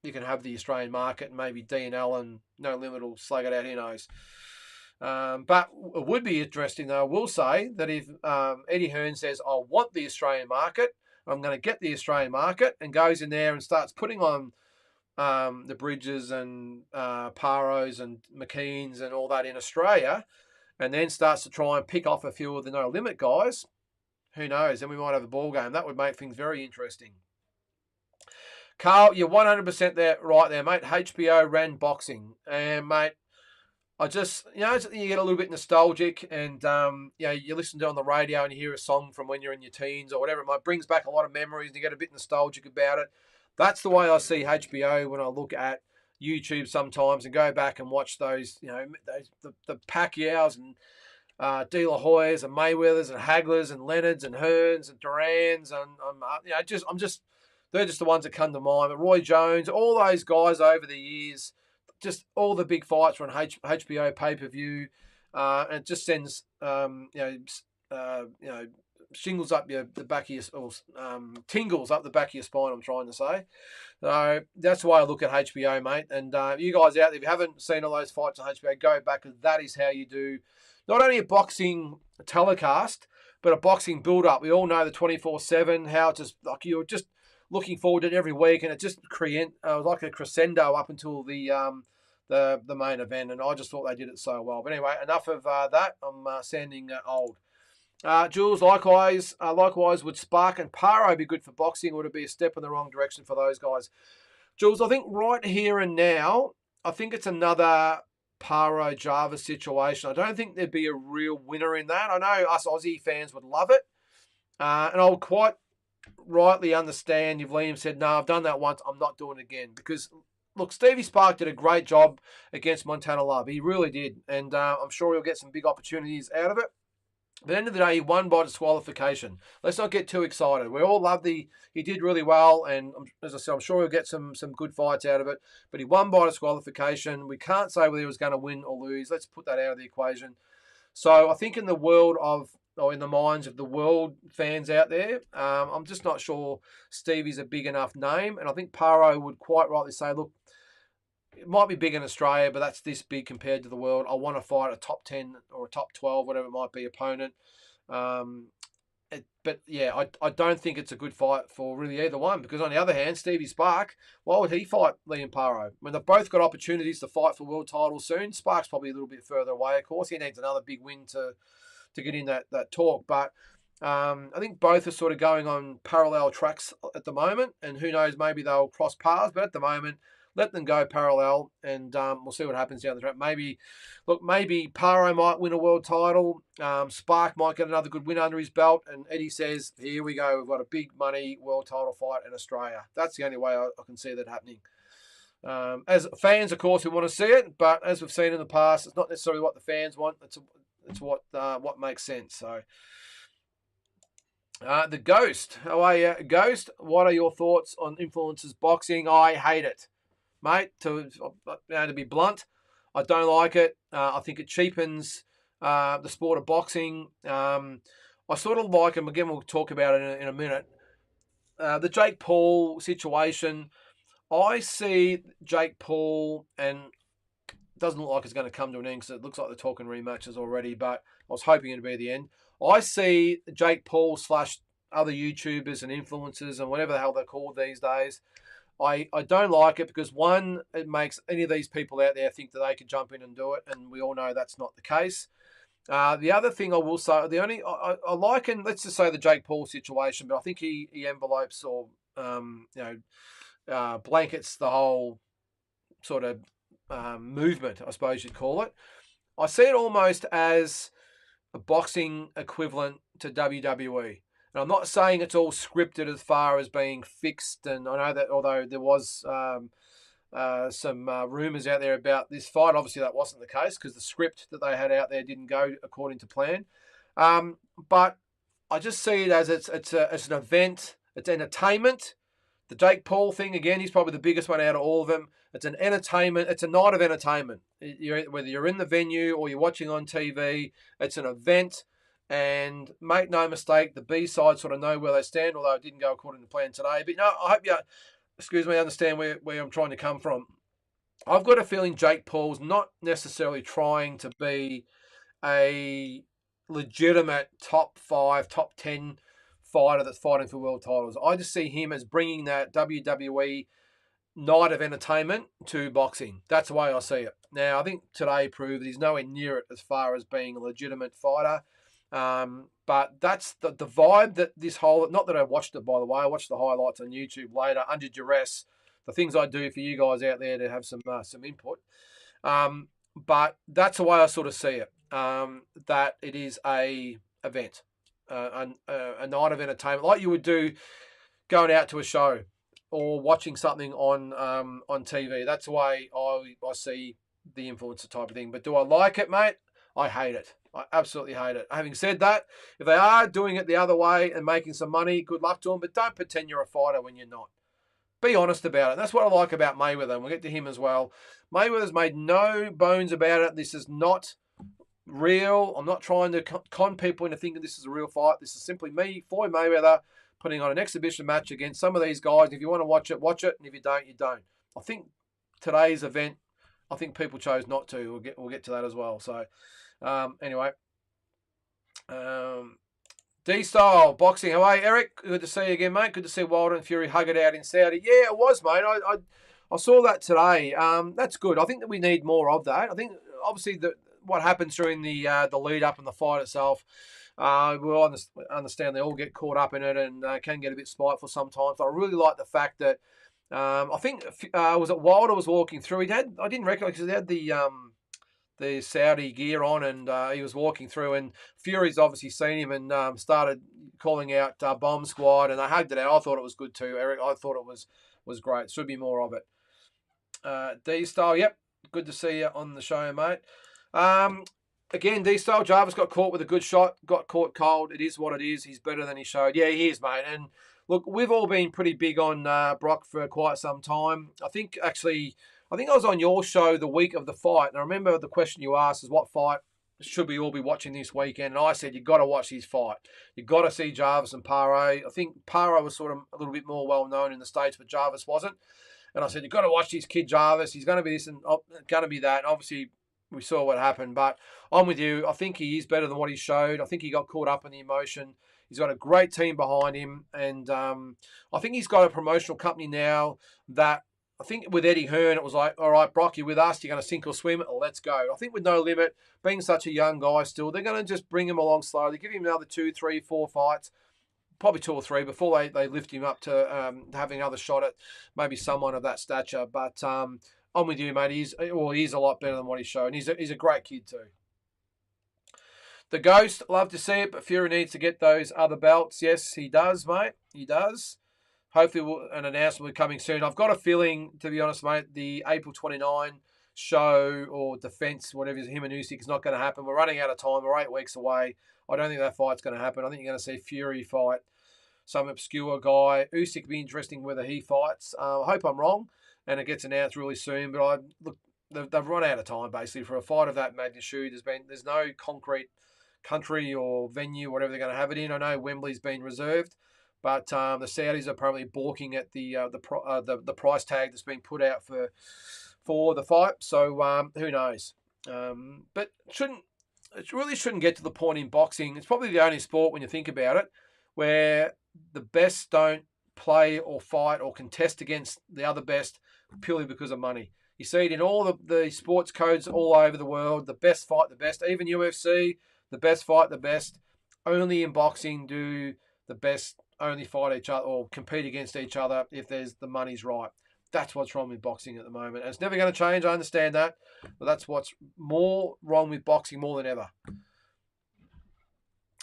You can have the Australian market, and maybe D&L and No Limit will slug it out. Who knows? But it would be interesting, though. I will say that if Eddie Hearn says, I want the Australian market, I'm going to get the Australian market, and goes in there and starts putting on the Bridges and Paros and McKeans and all that in Australia, and then starts to try and pick off a few of the No Limit guys, who knows? Then we might have a ball game. That would make things very interesting. Carl, you're 100% right there, mate. HBO ran boxing. And, mate, I just, you get a little bit nostalgic, and, you listen to it on the radio and you hear a song from when you're in your teens or whatever. It brings back a lot of memories, and you get a bit nostalgic about it. That's the way I see HBO when I look at YouTube sometimes and go back and watch those, the Pacquiaos and De La Hoyas and Mayweathers and Haglers and Leonards and Hearns and Durans, and they're just the ones that come to mind. But Roy Jones, all those guys over the years, just all the big fights were on HBO pay-per-view, and it just sends shingles up the back of your, or tingles up the back of your spine, I'm trying to say. So that's why I look at HBO, mate. And you guys out there, if you haven't seen all those fights on HBO, go back, because that is how you do not only a boxing telecast, but a boxing build-up. We all know the 24/7, how it's just like you're just looking forward to it every week, and it just like a crescendo up until the main event. And I just thought they did it so well. But anyway, enough of that. I'm sounding old. Jules, likewise, would Spark and Paro be good for boxing, or would it be a step in the wrong direction for those guys? Jules, I think right here and now, I think it's another Paro Jarvis situation. I don't think there'd be a real winner in that. I know us Aussie fans would love it, and I would quite rightly understand if Liam said, no, I've done that once, I'm not doing it again. Because, look, Stevie Spark did a great job against Montana Love. He really did. And I'm sure he'll get some big opportunities out of it. At the end of the day, he won by disqualification. Let's not get too excited. We all love he did really well, and as I said, I'm sure he'll get some good fights out of it. But he won by disqualification. We can't say whether he was going to win or lose. Let's put that out of the equation. So I think in the world of, or in the minds of the world fans out there, I'm just not sure Stevie's a big enough name. And I think Paro would quite rightly say, look, it might be big in Australia, but that's this big compared to the world. I want to fight a top 10 or a top 12, whatever it might be, opponent. Um, but yeah, I don't think it's a good fight for really either one, because on the other hand, Stevie Spark, why would he fight Liam Paro? When they've both got opportunities to fight for world titles soon, Spark's probably a little bit further away, of course. He needs another big win to get in that talk. But I think both are sort of going on parallel tracks at the moment, and who knows, maybe they'll cross paths. But at the moment, let them go parallel, and we'll see what happens down the track. Maybe Paro might win a world title. Spark might get another good win under his belt, and Eddie says, "Here we go. We've got a big money world title fight in Australia." That's the only way I can see that happening. As fans, of course, we want to see it, but as we've seen in the past, it's not necessarily what the fans want. It's what makes sense. So, the Ghost. How are you, Ghost? What are your thoughts on influencers boxing? I hate it, mate. To be blunt, I don't like it. I think it cheapens the sport of boxing. I sort of like, and again, we'll talk about it in a minute. The Jake Paul situation. I see Jake Paul, and it doesn't look like it's going to come to an end because it looks like they're talking rematches already, but I was hoping it'd be the end. I see Jake Paul / other YouTubers and influencers and whatever the hell they're called these days. I don't like it because, one, it makes any of these people out there think that they can jump in and do it, and we all know that's not the case. The other thing I will say, I liken, let's just say the Jake Paul situation, but I think he envelopes or blankets the whole sort of movement, I suppose you'd call it. I see it almost as a boxing equivalent to WWE. And I'm not saying it's all scripted as far as being fixed. And I know that although there was some rumours out there about this fight, obviously that wasn't the case because the script that they had out there didn't go according to plan. But I just see it as it's an event. It's entertainment. The Jake Paul thing, again, he's probably the biggest one out of all of them. It's an entertainment. It's a night of entertainment. Whether you're in the venue or you're watching on TV, it's an event. And make no mistake, the B-side sort of know where they stand, although it didn't go according to plan today. But I hope you, understand where I'm trying to come from. I've got a feeling Jake Paul's not necessarily trying to be a legitimate top 5, top 10 fighter that's fighting for world titles. I just see him as bringing that WWE night of entertainment to boxing. That's the way I see it. Now, I think today proved that he's nowhere near it as far as being a legitimate fighter. But that's the vibe that this whole, not that I watched it, by the way, I watched the highlights on YouTube later under duress, the things I do for you guys out there to have some input. But that's the way I sort of see it, that it is a event. A night of entertainment, like you would do going out to a show or watching something on TV. That's the way I see the influencer type of thing. But do I like it, mate? I hate it. I absolutely hate it. Having said that, if they are doing it the other way and making some money, good luck to them. But don't pretend you're a fighter when you're not. Be honest about it. That's what I like about Mayweather, and we'll get to him as well. Mayweather's made no bones about it. This is not real. I'm not trying to con people into thinking this is a real fight. This is simply me, Floyd Mayweather, putting on an exhibition match against some of these guys. If you want to watch it, and if you don't, you don't. I think today's event, I think people chose not to. We'll get to that as well. So anyway, D-Style Boxing. How are you, Eric? Good to see you again, mate. Good to see Wilder and Fury hug it out in Saudi. Yeah, it was, mate. I saw that today. That's good. I think that we need more of that. I think obviously what happens during the lead up and the fight itself, we'll understand they all get caught up in it and can get a bit spiteful sometimes. I really like the fact that I think was it Wilder was walking through. I didn't recognise because he had the Saudi gear on and he was walking through, and Fury's obviously seen him and started calling out Bomb Squad, and they hugged it out. I thought it was good too, Eric. I thought it was great. Should be more of it. D-Style, yep. Good to see you on the show, mate. Again, D-Style Jarvis got caught with a good shot, got caught cold. It is what it is. He's better than he showed. Yeah, he is, mate. And look, we've all been pretty big on Brock for quite some time. I think I was on your show the week of the fight, and I remember the question you asked is what fight should we all be watching this weekend? And I said you've got to watch his fight. You've got to see Jarvis and Pare. I think Pare was sort of a little bit more well known in the States, but Jarvis wasn't. And I said you've got to watch this kid Jarvis. He's going to be this and going to be that. And obviously, we saw what happened, but I'm with you. I think he is better than what he showed. I think he got caught up in the emotion. He's got a great team behind him, and I think he's got a promotional company now that I think with Eddie Hearn, it was like, all right, Brock, you're with us. You're going to sink or swim. Let's go. I think with No Limit, being such a young guy still, they're going to just bring him along slowly, give him another 2, 3, 4 fights, probably 2 or 3 before they lift him up to having another shot at maybe someone of that stature. But I'm with you, mate. He's a lot better than what he showed. And he's a great kid too. The Ghost, love to see it, but Fury needs to get those other belts. Yes, he does, mate. He does. Hopefully an announcement will be coming soon. I've got a feeling, to be honest, mate, the April 29 show or defence, whatever it is, him and Usyk is not going to happen. We're running out of time. We're 8 weeks away. I don't think that fight's going to happen. I think you're going to see Fury fight some obscure guy. Usyk will be interesting whether he fights. I hope I'm wrong and it gets announced really soon. But they've run out of time basically for a fight of that magnitude. There's no concrete country or venue, whatever they're going to have it in. I know Wembley's been reserved, but the Saudis are apparently balking at the price tag that's been put out for the fight. So who knows? But it really shouldn't get to the point in boxing. It's probably the only sport when you think about it where the best don't play or fight or contest against the other best purely because of money. You see it in all the sports codes all over the world. The best fight the best. Even UFC, the best fight the best. Only in boxing do the best only fight each other or compete against each other if the money's right. That's what's wrong with boxing at the moment. And it's never going to change. I understand that. But that's what's more wrong with boxing more than ever.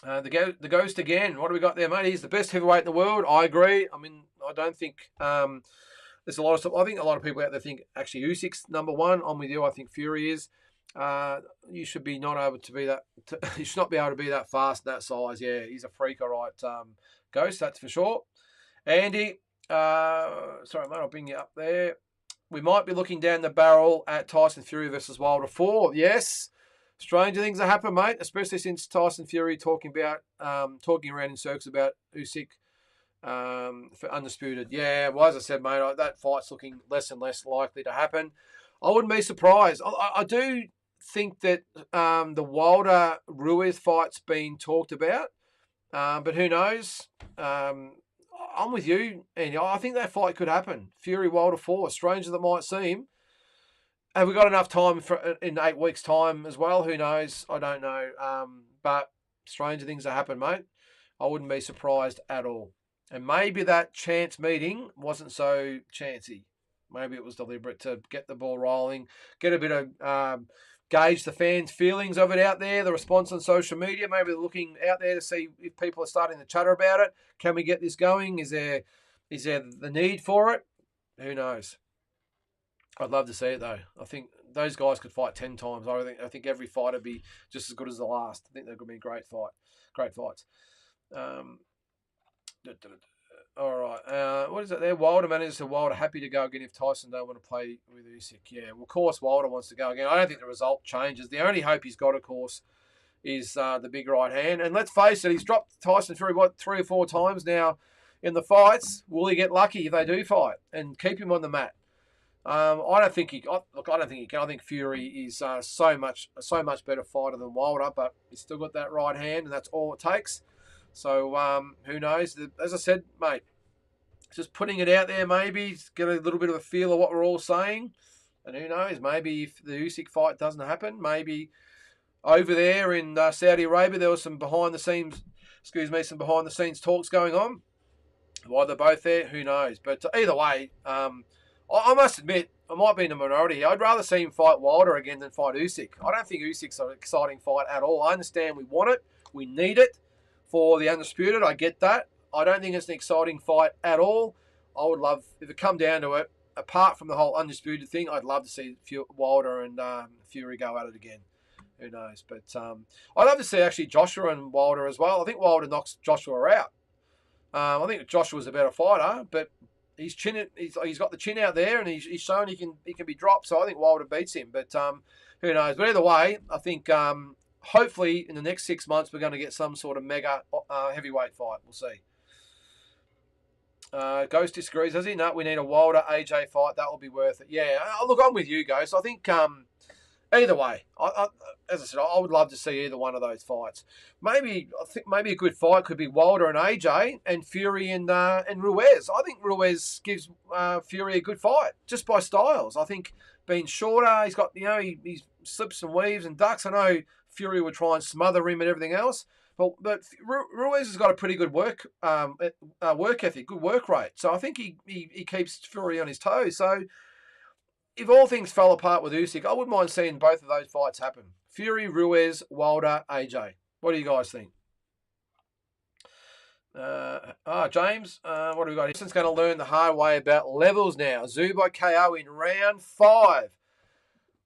The Ghost again. What do we got there, mate? He's the best heavyweight in the world. I agree. I mean, I don't think there's a lot of stuff. I think a lot of people out there think actually Usyk's number one. I'm with you. I think Fury is. You should be not able to be that. You should not be able to be that fast, that size. Yeah, he's a freak, all right. Ghost, that's for sure. Andy, sorry, mate. I'll bring you up there. We might be looking down the barrel at Tyson Fury versus Wilder 4. Yes. Stranger things have happened, mate, especially since Tyson Fury talking around in circles about Usyk for undisputed. Yeah, well, as I said, mate, that fight's looking less and less likely to happen. I wouldn't be surprised. I do think that the Wilder Ruiz fight's been talked about, but who knows? I'm with you, and I think that fight could happen. Fury Wilder 4, strange as it might seem. Have we got enough time in 8 weeks' time as well? Who knows? I don't know. But stranger things have happened, mate. I wouldn't be surprised at all. And maybe that chance meeting wasn't so chancy. Maybe it was deliberate to get the ball rolling, get a bit of gauge the fans' feelings of it out there, the response on social media. Maybe they're looking out there to see if people are starting to chatter about it. Can we get this going? Is there the need for it? Who knows? I'd love to see it though. I think those guys could fight 10 times. I think every fight would be just as good as the last. I think they're going to be great fights. All right. What is it there? Wilder manages to Wilder happy to go again if Tyson don't want to play with Usyk. Yeah, well, of course Wilder wants to go again. I don't think the result changes. The only hope he's got, of course, is the big right hand. And let's face it, he's dropped Tyson Fury 3 or 4 times now in the fights. Will he get lucky if they do fight and keep him on the mat? I don't think he can. I think Fury is so much better fighter than Wilder, but he's still got that right hand, and that's all it takes. So who knows? As I said, mate, just putting it out there. Maybe get a little bit of a feel of what we're all saying, and who knows? Maybe if the Usyk fight doesn't happen, maybe over there in Saudi Arabia there was some behind the scenes talks going on. Why they're both there, who knows? But either way, I must admit, I might be in the minority here. I'd rather see him fight Wilder again than fight Usyk. I don't think Usyk's an exciting fight at all. I understand we want it. We need it for the Undisputed. I get that. I don't think it's an exciting fight at all. I would love, if it come down to it, apart from the whole Undisputed thing, I'd love to see Wilder and Fury go at it again. Who knows? But I'd love to see actually Joshua and Wilder as well. I think Wilder knocks Joshua out. I think Joshua's a better fighter, but he's got the chin out there, and he's shown he can be dropped. So I think Wilder beats him. But who knows? But either way, I think hopefully in the next 6 months we're going to get some sort of mega heavyweight fight. We'll see. Ghost disagrees, does he? No, we need a Wilder AJ fight. That will be worth it. Yeah, look, I'm with you, Ghost. I think either way, as I said, I would love to see either one of those fights. I think maybe a good fight could be Wilder and AJ and Fury and Ruiz. I think Ruiz gives Fury a good fight just by styles. I think being shorter, he's got he slips and weaves and ducks. I know Fury would try and smother him and everything else. But Ruiz has got a pretty good work ethic, good work rate. So I think he keeps Fury on his toes. So if all things fell apart with Usyk, I wouldn't mind seeing both of those fights happen. Fury, Ruiz, Wilder, AJ. What do you guys think? James, what do we got? He's going to learn the hard way about levels now. Zubo KO in round 5.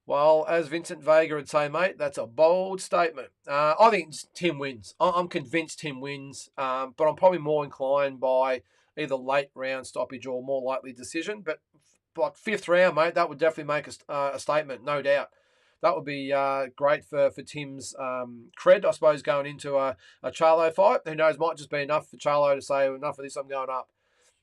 Well, as Vincent Vega would say, mate, that's a bold statement. I think Tim wins. I'm convinced Tim wins, but I'm probably more inclined by either late round stoppage or more likely decision. But like 5th round, mate, that would definitely make a statement, no doubt. That would be great for Tim's cred, I suppose, going into a Charlo fight. Who knows, might just be enough for Charlo to say, enough of this, I'm going up.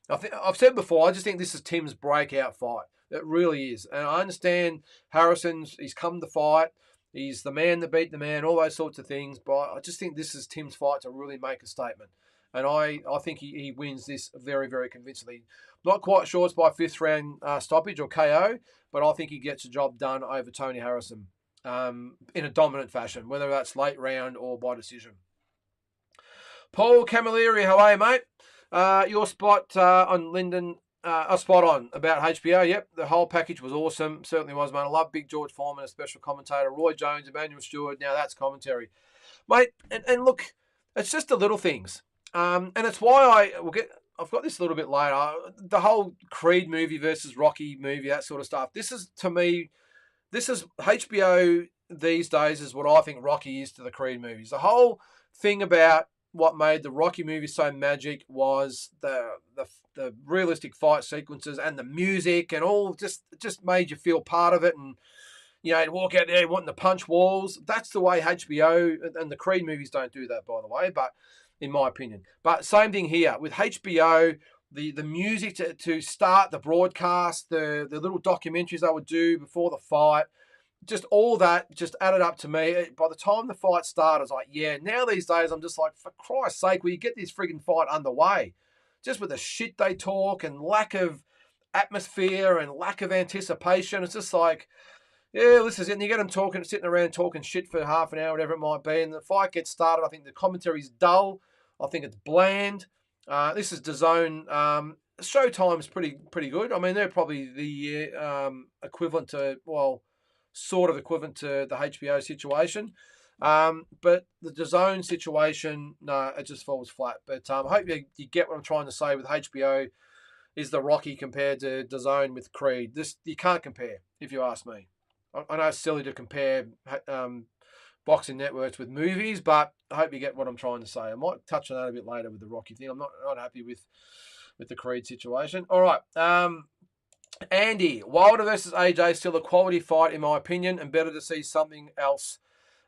I've said before, I just think this is Tim's breakout fight. It really is. And I understand he's come to fight. He's the man that beat the man, all those sorts of things. But I just think this is Tim's fight to really make a statement. And I think he wins this very, very convincingly. Not quite sure it's by 5th round stoppage or KO, but I think he gets the job done over Tony Harrison in a dominant fashion, whether that's late round or by decision. Paul Camilleri, how are you, mate? Your spot on Lyndon... spot on about HBO. Yep, the whole package was awesome. Certainly was, mate. I love Big George Foreman, a special commentator. Roy Jones, Emmanuel Stewart. Now that's commentary, mate. And look, it's just the little things. And it's why I've got this a little bit later. The whole Creed movie versus Rocky movie, that sort of stuff. This is, to me, HBO these days is what I think Rocky is to the Creed movies. The whole thing about what made the Rocky movie so magic was the realistic fight sequences and the music and all just made you feel part of it, and you'd walk out there wanting to punch walls. That's the way HBO and the Creed movies don't do that, by the way, but in my opinion. But same thing here with HBO, the music to start the broadcast, the little documentaries they would do before the fight. Just all that just added up to me. By the time the fight started, I was like, yeah, now these days I'm just like, for Christ's sake, will you get this frigging fight underway? Just with the shit they talk and lack of atmosphere and lack of anticipation. It's just like, yeah, this is it. And you get them sitting around talking shit for half an hour, whatever it might be. And the fight gets started. I think the commentary's dull. I think it's bland. This is DAZN. Showtime's pretty good. I mean, they're probably the equivalent to, well, sort of equivalent to the HBO situation. But the DAZN situation, no, it just falls flat. But I hope you get what I'm trying to say with HBO is the Rocky compared to DAZN with Creed. This you can't compare, if you ask me. I know it's silly to compare boxing networks with movies, but I hope you get what I'm trying to say. I might touch on that a bit later with the Rocky thing. I'm not happy with the Creed situation. All right. Andy, Wilder versus AJ, still a quality fight in my opinion, and better to see something else.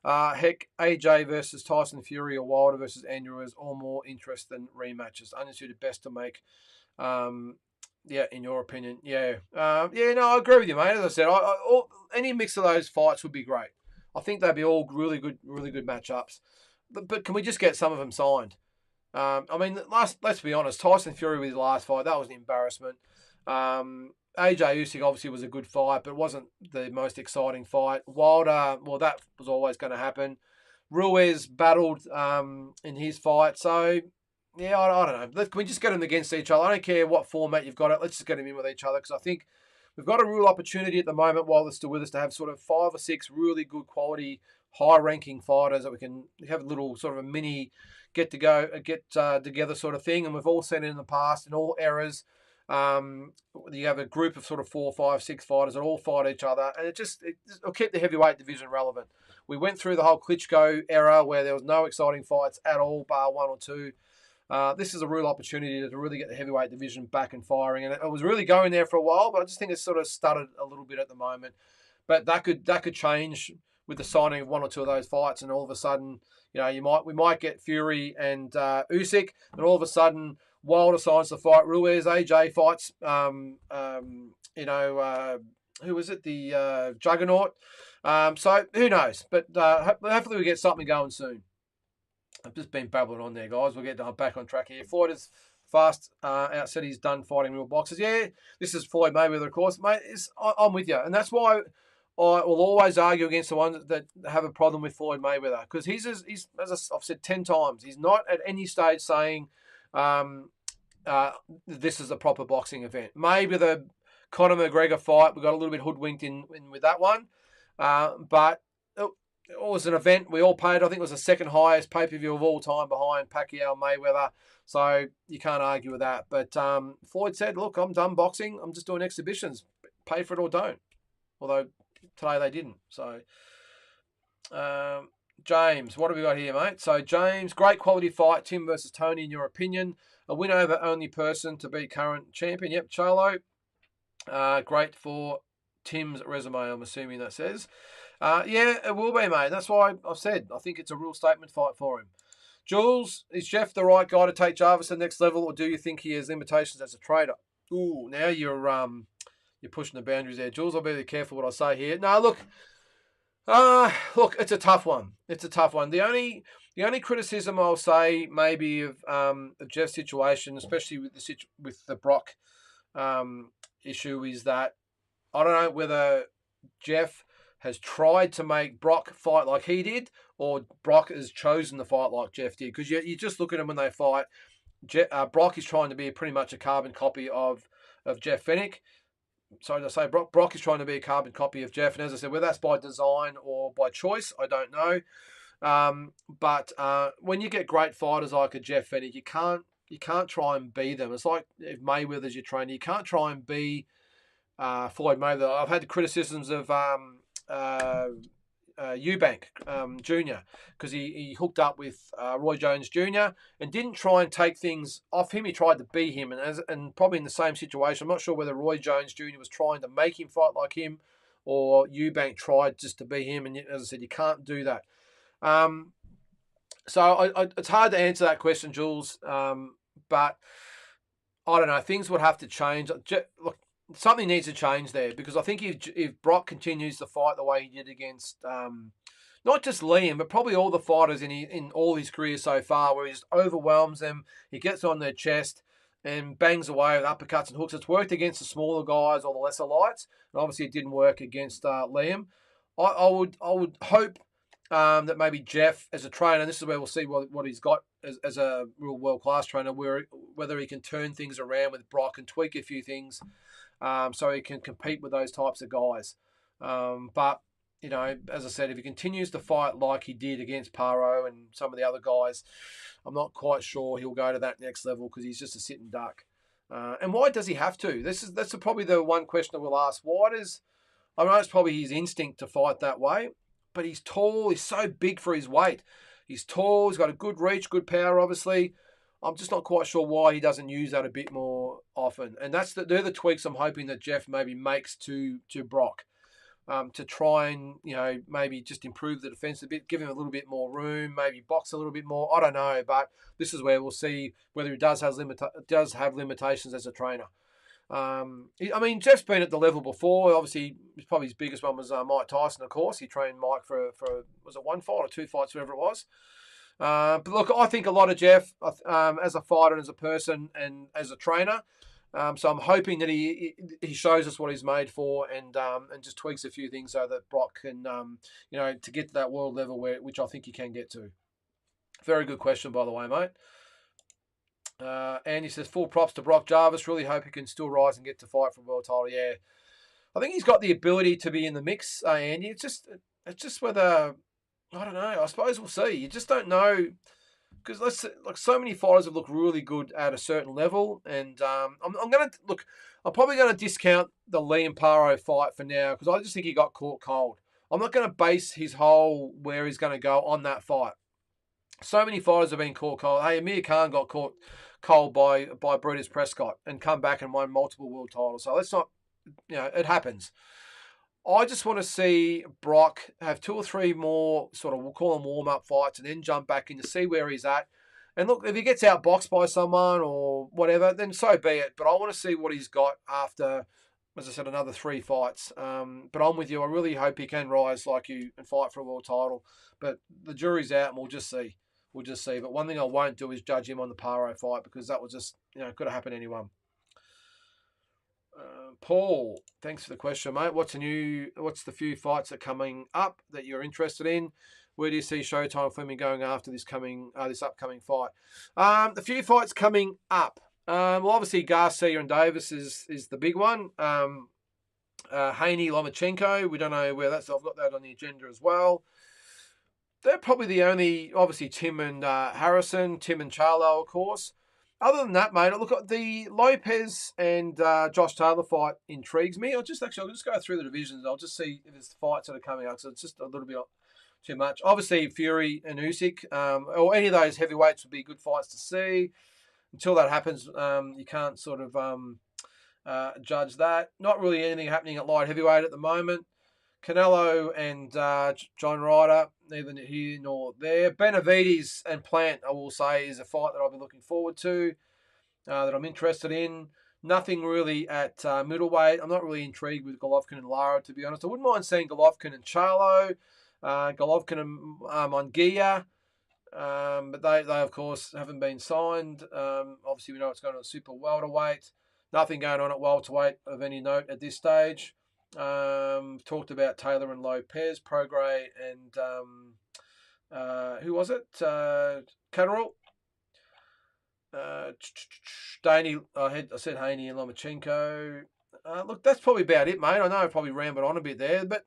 Heck, AJ versus Tyson Fury or Wilder versus Andrew is all more interest than rematches. Unsuited best to make. Yeah, in your opinion, yeah. No, I agree with you, mate. As I said, any mix of those fights would be great. I think they'd be all really good matchups. But can we just get some of them signed? I mean, let's be honest, Tyson Fury with his last fight, that was an embarrassment. AJ Usyk obviously was a good fight, but it wasn't the most exciting fight. Wilder, well, that was always going to happen. Ruiz battled in his fight, so yeah, I don't know. Can we just get them against each other? I don't care what format you've got it. Let's just get them in with each other, because I think we've got a real opportunity at the moment while they're still with us to have sort of 5 or 6 really good quality, high-ranking fighters that we can have a little sort of a mini get together sort of thing. And we've all seen it in the past in all eras. You have a group of sort of 4, 5, 6 fighters that all fight each other, and it'll keep the heavyweight division relevant. We went through the whole Klitschko era where there was no exciting fights at all, bar one or two. This is a real opportunity to really get the heavyweight division back and firing, and it was really going there for a while, but I just think it's sort of stuttered a little bit at the moment. But that could change with the signing of one or two of those fights, and all of a sudden, we might get Fury and Usyk, and all of a sudden Wilder signs the fight. Ruiz AJ fights. Who was it? The Juggernaut. So who knows? But hopefully we get something going soon. I've just been babbling on there, guys. We'll get back on track here. Floyd is fast out said he's done fighting real boxers. Yeah, this is Floyd Mayweather, of course, mate. I'm with you, and that's why I will always argue against the ones that have a problem with Floyd Mayweather, because he's as I've said 10 times, he's not at any stage saying this is a proper boxing event. Maybe the Conor McGregor fight, we got a little bit hoodwinked in with that one, but it was an event we all paid. I think it was the second highest pay-per-view of all time behind Pacquiao and Mayweather, so you can't argue with that. But Floyd said, look, I'm done boxing. I'm just doing exhibitions. Pay for it or don't. Although today they didn't. So, James, what have we got here, mate? So, James, great quality fight. Tim versus Tony, in your opinion. A win over only person to beat current champion. Yep, Charlo. Great for Tim's resume, I'm assuming that says. Yeah, it will be, mate. That's why I've said I think it's a real statement fight for him. Jules, is Jeff the right guy to take Jarvis to the next level, or do you think he has limitations as a trader? Ooh, now you're pushing the boundaries there, Jules. I'll be careful what I say here. No, look, it's a tough one. It's a tough one. The only criticism I'll say maybe of Jeff's situation, especially with the Brock issue, is that I don't know whether Jeff has tried to make Brock fight like he did, or Brock has chosen to fight like Jeff did. Because you just look at them when they fight. Brock is trying to be pretty much a carbon copy of Jeff Fennick. Sorry to say, Brock is trying to be a carbon copy of Jeff. And as I said, whether that's by design or by choice, I don't know. But when you get great fighters like a Jeff Fennick, you can't try and be them. It's like if Mayweather's your trainer, you can't try and be Floyd Mayweather. I've had criticisms of Eubank Jr. because he hooked up with Roy Jones Jr. and didn't try and take things off him. He tried to be him, and probably in the same situation. I'm not sure whether Roy Jones Jr. was trying to make him fight like him, or Eubank tried just to be him. And as I said, you can't do that. So it's hard to answer that question, Jules. But I don't know. Things would have to change. Look, something needs to change there, because I think if Brock continues to fight the way he did against not just Liam, but probably all the fighters in all his career so far, where he just overwhelms them, he gets on their chest and bangs away with uppercuts and hooks. It's worked against the smaller guys or the lesser lights, and obviously it didn't work against Liam. I would hope that maybe Jeff, as a trainer, and this is where we'll see what he's got as a real world-class trainer, whether he can turn things around with Brock and tweak a few things so he can compete with those types of guys. But, as I said, if he continues to fight like he did against Paro and some of the other guys, I'm not quite sure he'll go to that next level, because he's just a sitting duck. And why does he have to? That's probably the one question that we'll ask. I know it's probably his instinct to fight that way, but he's tall. He's so big for his weight. He's tall. He's got a good reach, good power, obviously. I'm just not quite sure why he doesn't use that a bit more often. And they're the tweaks I'm hoping that Jeff maybe makes to Brock, to try and, maybe just improve the defense a bit, give him a little bit more room, maybe box a little bit more. I don't know, but this is where we'll see whether he does have limitations as a trainer. Jeff's been at the level before. Obviously, probably his biggest one was Mike Tyson, of course. He trained Mike for was it one fight or two fights, whatever it was. But look, I think a lot of Jeff as a fighter and as a person and as a trainer. So I'm hoping that he shows us what he's made for, and just tweaks a few things so that Brock can, to get to that world level which I think he can get to. Very good question, by the way, mate. Andy says, full props to Brock Jarvis. Really hope he can still rise and get to fight for a world title. Yeah, I think he's got the ability to be in the mix, Andy. It's just whether, I don't know. I suppose we'll see. You just don't know because like so many fighters have looked really good at a certain level, and I'm going to look. I'm probably going to discount the Liam Paro fight for now because I just think he got caught cold. I'm not going to base his whole where he's going to go on that fight. So many fighters have been caught cold. Hey, Amir Khan got caught cold by Brutus Prescott and come back and won multiple world titles. So let's not, it happens. I just want to see Brock have 2 or 3 more sort of, we'll call them warm-up fights, and then jump back in to see where he's at. And look, if he gets outboxed by someone or whatever, then so be it. But I want to see what he's got after, as I said, another 3 fights. But I'm with you. I really hope he can rise like you and fight for a world title. But the jury's out, and we'll just see. We'll just see. But one thing I won't do is judge him on the Paro fight because that was just, could have happened to anyone. Paul, thanks for the question, mate. What's the few fights that are coming up that you're interested in? Where do you see Showtime Fleming going after this upcoming fight? The few fights coming up. Well, obviously Garcia and Davis is the big one. Haney, Lomachenko. We don't know where that's. I've got that on the agenda as well. They're probably the only. Obviously Tim and Harrison, Tim and Charlo, of course. Other than that, mate, look at the Lopez and Josh Taylor fight intrigues me. I'll just go through the divisions. I'll just see if there's fights that are coming up. So it's just a little bit too much. Obviously, Fury and Usyk, or any of those heavyweights would be good fights to see. Until that happens, you can't sort of judge that. Not really anything happening at light heavyweight at the moment. Canelo and John Ryder, neither here nor there. Benavides and Plant, I will say, is a fight that I'll be looking forward to, that I'm interested in. Nothing really at middleweight. I'm not really intrigued with Golovkin and Lara, to be honest. I wouldn't mind seeing Golovkin and Charlo, Golovkin and Munguia, but they, of course, haven't been signed. Obviously, we know it's going on at super welterweight. Nothing going on at welterweight of any note at this stage. Talked about Taylor and Lopez, Prograis and who was it? Catterall. Daney. I said Haney and Lomachenko. Look, that's probably about it, mate. I know I probably rambled on a bit there, but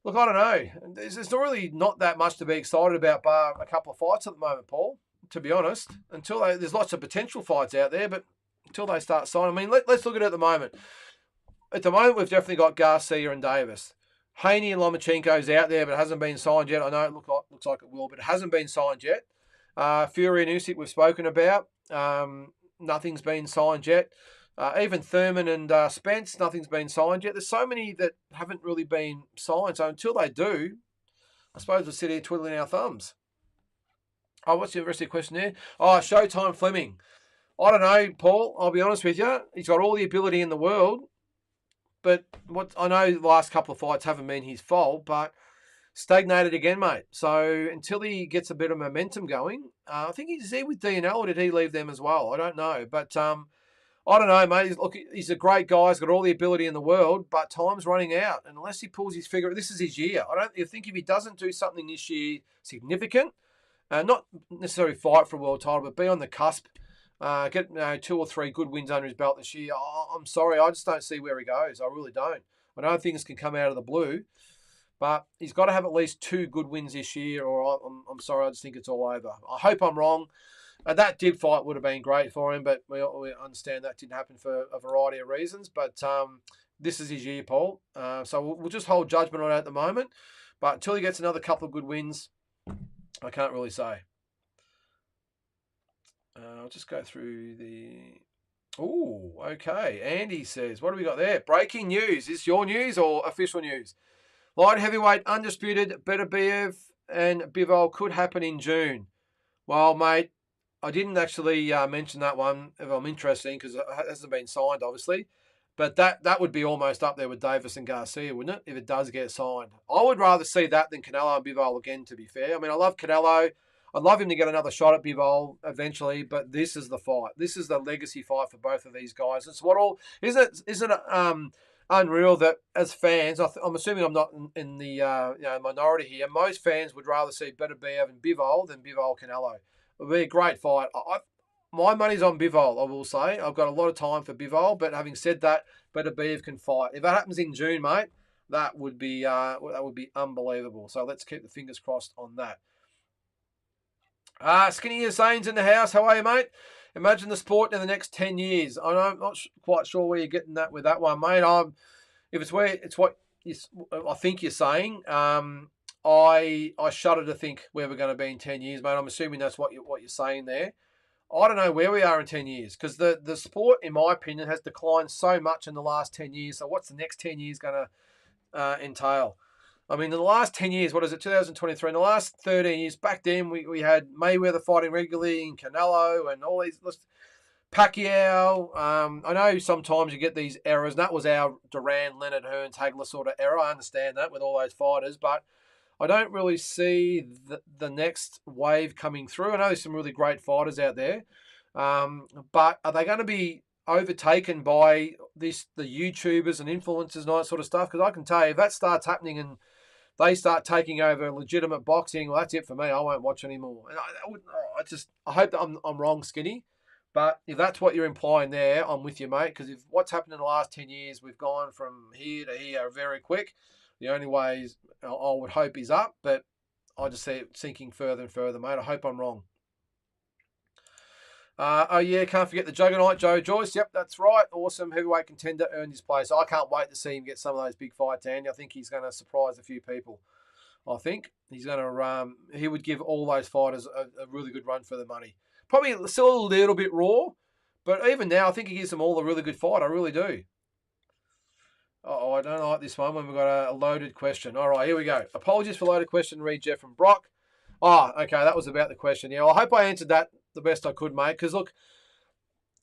look, I don't know. There's really not that much to be excited about, bar a couple of fights at the moment, Paul. To be honest, there's lots of potential fights out there, but until they start signing, I mean, let's look at it at the moment. At the moment, we've definitely got Garcia and Davis. Haney and Lomachenko's out there, but it hasn't been signed yet. I know it looks like it will, but it hasn't been signed yet. Fury and Usyk we've spoken about. Nothing's been signed yet. Even Thurman and Spence, nothing's been signed yet. There's so many that haven't really been signed. So until they do, I suppose we'll sit here twiddling our thumbs. Oh, what's the rest of the question there? Oh, Showtime Fleming. I don't know, Paul. I'll be honest with you. He's got all the ability in the world. But what I know the last couple of fights haven't been his fault, but stagnated again, mate. So until he gets a bit of momentum going, I think he's there with DNL, or did he leave them as well? I don't know. But I don't know, mate. Look, he's a great guy. He's got all the ability in the world, but time's running out. And unless he pulls his figure, this is his year. I think if he doesn't do something this year significant, not necessarily fight for a world title, but be on the cusp, get 2 or 3 good wins under his belt this year. I'm sorry, I just don't see where he goes. I really don't. I know things can come out of the blue, but he's got to have at least 2 good wins this year, or I'm sorry, I just think it's all over. I hope I'm wrong. That Dib fight would have been great for him, but we understand that didn't happen for a variety of reasons. But this is his year, Paul. So we'll just hold judgment on it at the moment. But until he gets another couple of good wins, I can't really say. I'll just go through the... Oh, okay. Andy says, what do we got there? Breaking news. Is this your news or official news? Light heavyweight undisputed Beterbiev and Bivol could happen in June. Well, mate, I didn't actually mention that one if I'm interested in because it hasn't been signed, obviously. But that would be almost up there with Davis and Garcia, wouldn't it, if it does get signed? I would rather see that than Canelo and Bivol again, to be fair. I mean, I love Canelo. I'd love him to get another shot at Bivol eventually, but this is the fight. This is the legacy fight for both of these guys. It's what all isn't it unreal that as fans, I'm assuming I'm not in the minority here. Most fans would rather see Beterbiev and Bivol than Bivol Canelo. It would be a great fight. My money's on Bivol, I will say. I've got a lot of time for Bivol, but having said that, Beterbiev can fight. If that happens in June, mate, that would be unbelievable. So let's keep the fingers crossed on that. Skinny Hussein's in the house. How are you, mate? Imagine the sport in the next 10 years. I'm not quite sure where you're getting that with that one, mate. If it's where it's what I think you're saying, I shudder to think where we're going to be in 10 years, mate. I'm assuming that's what you're saying there. I don't know where we are in 10 years because the sport, in my opinion, has declined so much in the last 10 years. So what's the next 10 years going to entail? I mean, in the last 10 years, what is it, 2023? In the last 13 years, back then, we had Mayweather fighting regularly and Canelo and all these, Pacquiao. I know sometimes you get these errors. And that was our Duran, Leonard, Hearns, Hagler sort of era. I understand that with all those fighters, but I don't really see the next wave coming through. I know there's some really great fighters out there, but are they going to be overtaken by the YouTubers and influencers and all that sort of stuff? Because I can tell you, if that starts happening and they start taking over legitimate boxing, well, that's it for me. I won't watch anymore. And I hope that I'm wrong, Skinny. But if that's what you're implying there, I'm with you, mate. Because if what's happened in the last 10 years, we've gone from here to here very quick. The only way I would hope is up, but I just see it sinking further and further, mate. I hope I'm wrong. Oh, yeah, can't forget the Juggernaut, Joe Joyce. Yep, that's right. Awesome heavyweight contender, earned his place. I can't wait to see him get some of those big fights, Andy. I think he's going to surprise a few people. I think he's going to, he would give all those fighters a really good run for the money. Probably still a little bit raw, but even now, I think he gives them all a really good fight. I really do. Oh, I don't like this one when we've got a loaded question. All right, here we go. Apologies for loaded question, read Jeff and Brock. Oh, okay, that was about the question. Yeah, well, I hope I answered that the best I could, mate, because look,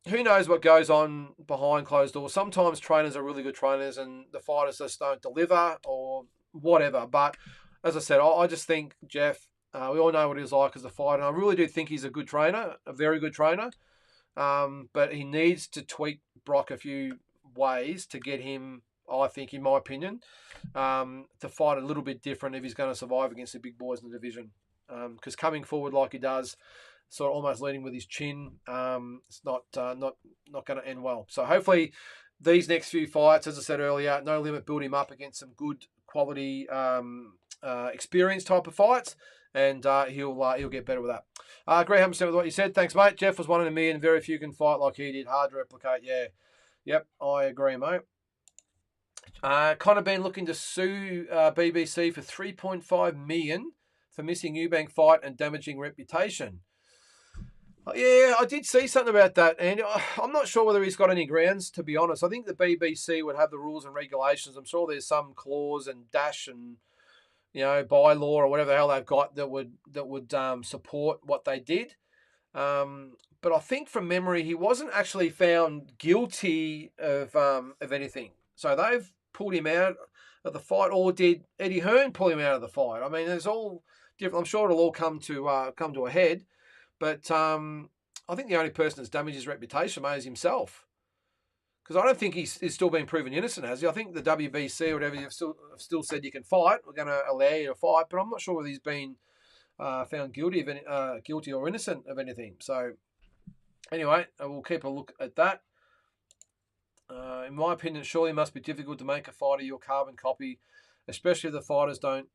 who knows what goes on behind closed doors. Sometimes trainers are really good trainers and the fighters just don't deliver or whatever. But as I said, I just think, Jeff, we all know what he's like as a fighter. And I really do think he's a good trainer, a very good trainer. But he needs to tweak Brock a few ways to get him, I think, in my opinion, to fight a little bit different if he's going to survive against the big boys in the division. Because coming forward like he does, sort of almost leading with his chin, it's not going to end well. So hopefully these next few fights, as I said earlier, No Limit build him up against some good quality experience type of fights, and he'll get better with that. Graham said with what you said. Thanks, mate. Jeff was 1 in a million. Very few can fight like he did. Hard to replicate. Yeah. Yep, I agree, mate. Connor been looking to sue BBC for 3.5 million for missing Eubank fight and damaging reputation. Yeah, I did see something about that, and I'm not sure whether he's got any grounds, to be honest. I think the BBC would have the rules and regulations. I'm sure there's some clause and dash and bylaw or whatever the hell they've got that would support what they did. But I think from memory, he wasn't actually found guilty of anything. So they've pulled him out of the fight, or did Eddie Hearn pull him out of the fight? I mean, there's all different. I'm sure it'll all come to a head. But I think the only person that's damaged his reputation, mate, is himself. Because I don't think he's still been proven innocent, has he? I think the WBC or whatever have still said you can fight. We're going to allow you to fight, but I'm not sure whether he's been found guilty of guilty or innocent of anything. So anyway, we'll keep a look at that. In my opinion, it surely must be difficult to make a fighter your carbon copy, especially if the fighters don't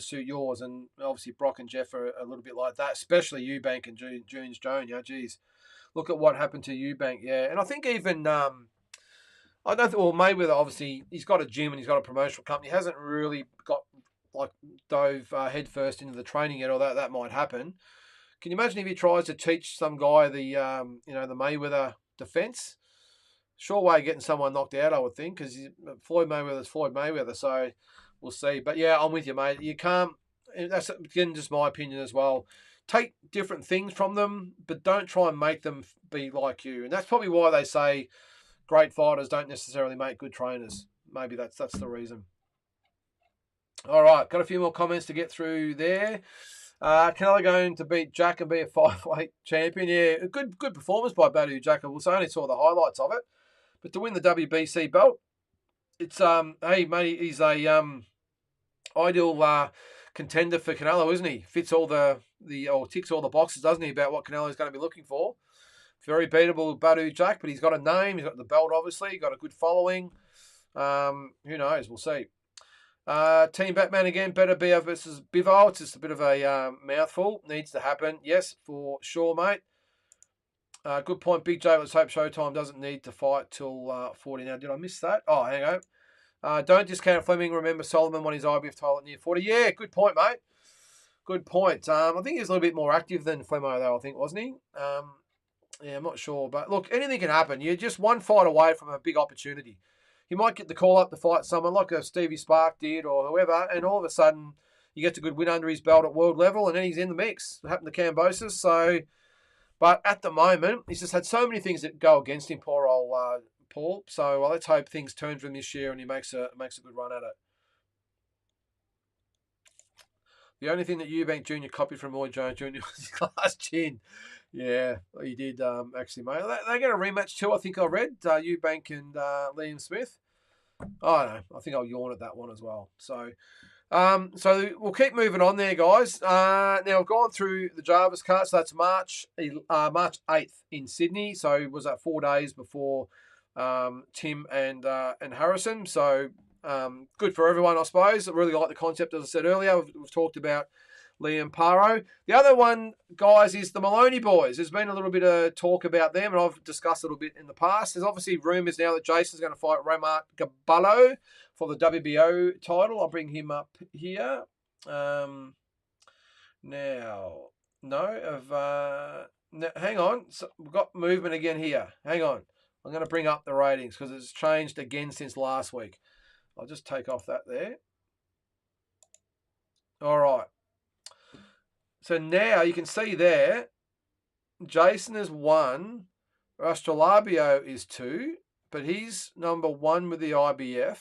suit yours. And obviously Brock and Jeff are a little bit like that, especially Eubank and Junes Jones. Geez, look at what happened to Eubank. Yeah, and I think even I don't think. Well, Mayweather obviously he's got a gym and he's got a promotional company. He hasn't really dove headfirst into the training yet, or that might happen. Can you imagine if he tries to teach some guy the the Mayweather defense? Sure way of getting someone knocked out, I would think, because Floyd Mayweather's Floyd Mayweather. So we'll see. But yeah, I'm with you, mate. You can't. That's again just my opinion as well. Take different things from them, but don't try and make them be like you. And that's probably why they say great fighters don't necessarily make good trainers. Maybe that's the reason. All right, got a few more comments to get through there. Canelo going to beat Jack and be a 5-weight champion. Yeah, good performance by Badu Jack. I only saw the highlights of it. But to win the WBC belt, it's hey mate, he's a ideal contender for Canelo, isn't he? Fits all or ticks all the boxes, doesn't he, about what Canelo's going to be looking for. Very beatable Badu Jack, but he's got a name, he's got the belt, obviously, got a good following. Who knows? We'll see. Team Batman again, better Beer versus Bivol. It's just a bit of a mouthful. Needs to happen. Yes, for sure, mate. Good point, Big J. Let's hope Showtime doesn't need to fight till 40. Now, did I miss that? Oh, hang on. Don't discount Fleming. Remember Solomon won his IBF title at near 40. Yeah, good point, mate. Good point. I think he's a little bit more active than Flemo, though, I think, wasn't he? Yeah, I'm not sure. But look, anything can happen. You're just one fight away from a big opportunity. He might get the call up to fight someone like a Stevie Spark did or whoever, and all of a sudden he gets a good win under his belt at world level, and then he's in the mix. It happened to Cambosis. So, but at the moment, he's just had so many things that go against him, poor old Paul. So let's hope things turn for him this year and he makes a good run at it. The only thing that Eubank Jr. copied from Roy Jones Jr. was his glass chin. Yeah, he did actually, mate. They get a rematch too, I think I read. Eubank and Liam Smith. Oh, I don't know. I think I'll yawn at that one as well. So we'll keep moving on there, guys. Now, I've gone through the Jarvis card. So that's March 8th in Sydney. So was that 4 days before Tim and Harrison. So good for everyone, I suppose. I really like the concept, as I said earlier. We've talked about Liam Paro. The other one, guys, is the Maloney boys. There's been a little bit of talk about them, and I've discussed a little bit in the past. There's obviously rumours now that Jason's going to fight Romart Gaballo for the WBO title. I'll bring him up here. Hang on. So we've got movement again here. Hang on. I'm going to bring up the ratings because it's changed again since last week. I'll just take off that there. All right. So now you can see there, Jason is 1, Astrolabio is 2, but he's number 1 with the IBF.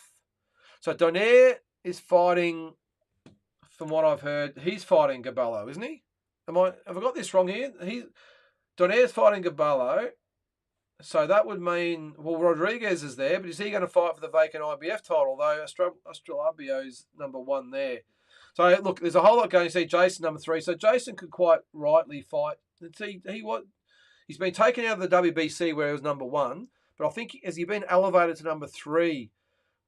So Donaire is fighting, from what I've heard, he's fighting Gaballo, isn't he? Have I got this wrong here? Donaire's fighting Gaballo. So that would mean, well, Rodriguez is there, but is he going to fight for the vacant IBF title? Though Astrolabio is number 1 there. So, look, there's a whole lot going. You see Jason, number 3. So, Jason could quite rightly fight. He's been taken out of the WBC where he was number 1. But I think, has he been elevated to number 3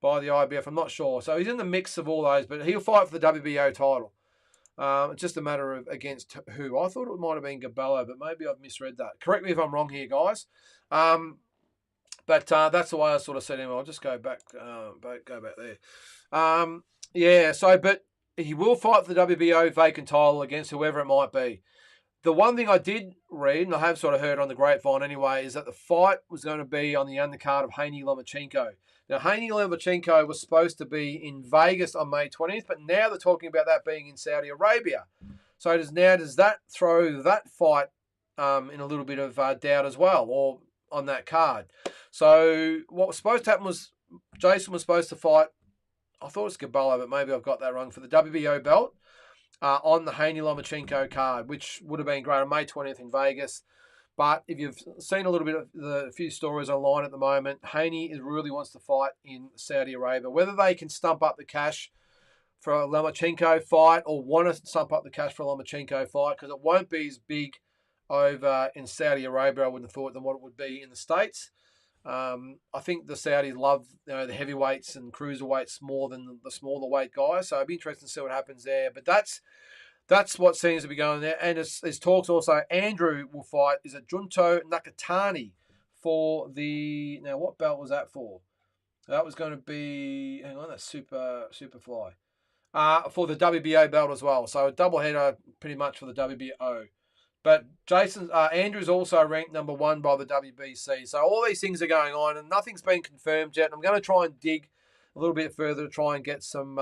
by the IBF? I'm not sure. So, he's in the mix of all those. But he'll fight for the WBO title. It's just a matter of against who. I thought it might have been Gaballo, but maybe I've misread that. Correct me if I'm wrong here, guys. But that's the way I sort of said him. I'll just go back there. But he will fight for the WBO vacant title against whoever it might be. The one thing I did read, and I have sort of heard on the grapevine anyway, is that the fight was going to be on the undercard of Haney Lomachenko. Now, Haney Lomachenko was supposed to be in Vegas on May 20th, but now they're talking about that being in Saudi Arabia. So does that throw that fight in a little bit of doubt as well, or on that card? So what was supposed to happen was Jason was supposed to fight, I thought it was Gaballo, but maybe I've got that wrong, for the WBO belt on the Haney Lomachenko card, which would have been great on May 20th in Vegas. But if you've seen a little bit of the few stories online at the moment, Haney really wants to fight in Saudi Arabia. Whether they can stump up the cash for a Lomachenko fight or want to stump up the cash for a Lomachenko fight, because it won't be as big over in Saudi Arabia, I wouldn't have thought, than what it would be in the States. I think the Saudis love the heavyweights and cruiserweights more than the smaller weight guys. So it'd be interesting to see what happens there. But that's what seems to be going there. And there's talks also, Andrew will fight, is it Junto Nakatani for the, now what belt was that for? That was going to be, hang on, that's Superfly. For the WBO belt as well. So a double header pretty much for the WBO. But Andrew's also ranked number 1 by the WBC. So all these things are going on and nothing's been confirmed yet. I'm going to try and dig a little bit further to try and get some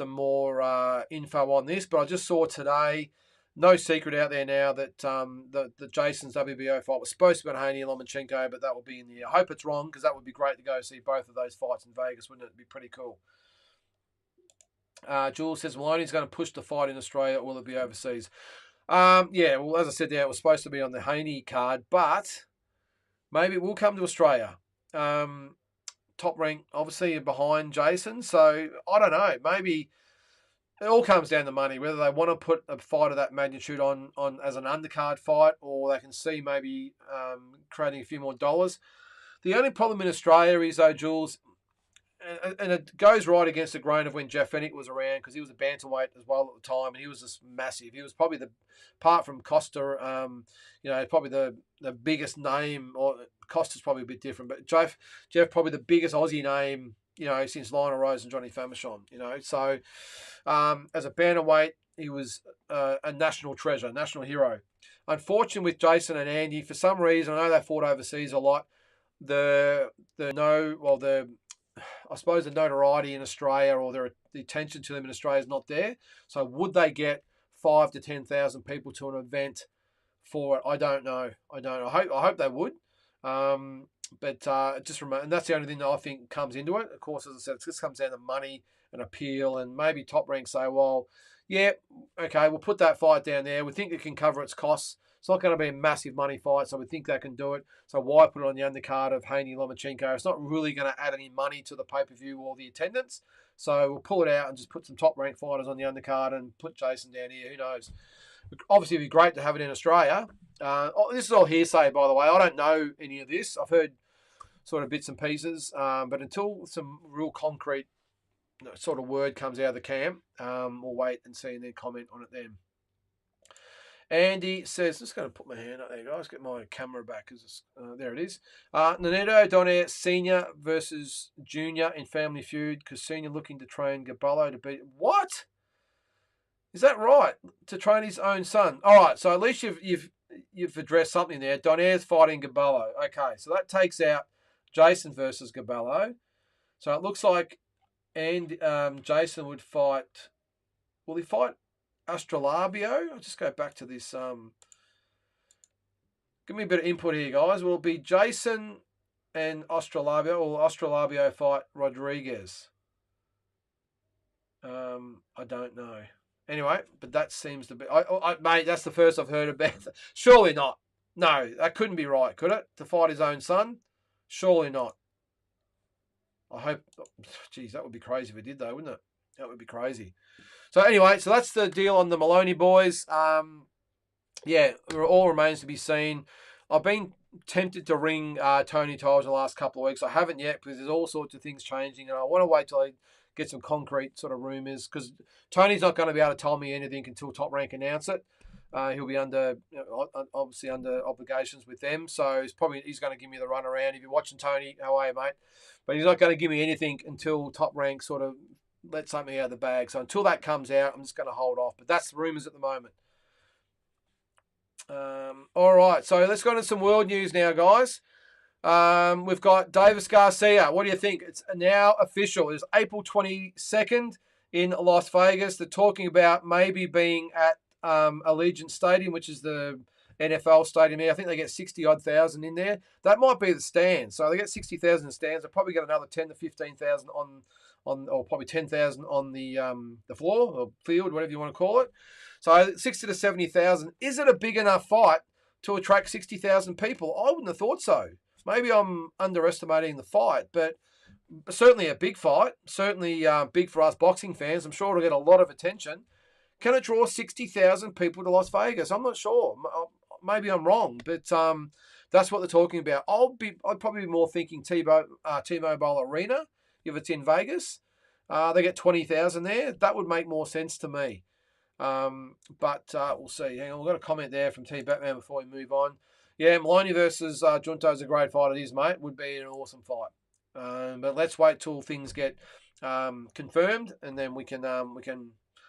more info on this. But I just saw today, no secret out there now, that the Jason's WBO fight was supposed to be on Haney and Lomachenko, but that will be in the year. I hope it's wrong, because that would be great to go see both of those fights in Vegas, wouldn't it? It'd be pretty cool. Jules says Maloney's going to push the fight in Australia, or will it be overseas? Well, as I said there, it was supposed to be on the Haney card, but maybe it will come to Australia. Top rank, obviously, behind Jason. So, I don't know. Maybe it all comes down to money, whether they want to put a fight of that magnitude on as an undercard fight, or they can see maybe creating a few more dollars. The only problem in Australia is, though, Jules, and it goes right against the grain of when Jeff Fennick was around, because he was a bantamweight as well at the time, and he was just massive. He was probably apart from Costa, probably the biggest name. Or Costa's probably a bit different, but Jeff probably the biggest Aussie name, since Lionel Rose and Johnny Famechon. So as a bantamweight, he was a national treasure, national hero. Unfortunately, with Jason and Andy, for some reason, I know they fought overseas a lot. I suppose the notoriety in Australia, or the attention to them in Australia, is not there. So would they get 5 to 10,000 people to an event for it? I don't know. I hope they would. But and that's the only thing that I think comes into it. Of course, as I said, it just comes down to money and appeal, and maybe Top Rank say, well, yeah, okay, we'll put that fight down there. We think it can cover its costs. It's not going to be a massive money fight, so we think they can do it. So why put it on the undercard of Haney Lomachenko? It's not really going to add any money to the pay-per-view or the attendance. So we'll pull it out and just put some top-ranked fighters on the undercard and put Jason down here. Who knows? Obviously, it'd be great to have it in Australia. This is all hearsay, by the way. I don't know any of this. I've heard sort of bits and pieces, but until some real concrete sort of word comes out of the camp, we'll wait and see and then comment on it then. Andy says, just going to put my hand up there, guys, get my camera back. There it is. Nonito Donaire Sr. versus Junior in Family Feud, because Sr. looking to train Gaballo to beat... What? Is that right? To train his own son? All right, so at least you've addressed something there. Donaire's fighting Gaballo. Okay, so that takes out Jason versus Gaballo. So it looks like Jason would fight... Will he fight Astrolabio? I'll just go back to this. Give me a bit of input here, guys. Will it be Jason and Astrolabio, or Astrolabio fight Rodriguez? I don't know. Anyway, but that seems to be... mate, that's the first I've heard about. Surely not. No, that couldn't be right, could it? To fight his own son? Surely not. I hope... Geez, that would be crazy if it did, though, wouldn't it? That would be crazy. So anyway, so that's the deal on the Maloney boys. It all remains to be seen. I've been tempted to ring Tony Tiles the last couple of weeks. I haven't yet, because there's all sorts of things changing, and I want to wait till I get some concrete sort of rumours, because Tony's not going to be able to tell me anything until Top Rank announce it. He'll be obviously under obligations with them, so he's going to give me the runaround. If you're watching, Tony, how are you, mate? But he's not going to give me anything until Top Rank sort of let something out of the bag. So until that comes out, I'm just going to hold off. But that's the rumours at the moment. All right, so let's go into some world news now, guys. We've got Davis Garcia. What do you think? It's now official. It's April 22nd in Las Vegas. They're talking about maybe being at Allegiant Stadium, which is the NFL stadium here. I think they get 60-odd thousand in there. That might be the stand. So they get 60,000 in stands. They'll probably get another 10 to 15,000 on or probably 10,000 on the floor or field, whatever you want to call it. So 60 to 70,000. Is it a big enough fight to attract 60,000 people? I wouldn't have thought so. Maybe I'm underestimating the fight, but certainly a big fight. Certainly big for us boxing fans. I'm sure it'll get a lot of attention. Can it draw 60,000 people to Las Vegas? I'm not sure. Maybe I'm wrong, but that's what they're talking about. I'd probably be more thinking T-Mobile Arena if it's in Vegas. They get 20,000 there. That would make more sense to me. But we'll see. Hang on, we've got a comment there from T Batman before we move on. Yeah, Maloney versus Junto is a great fight. It is, mate. Would be an awesome fight. But let's wait till things get confirmed, and then we can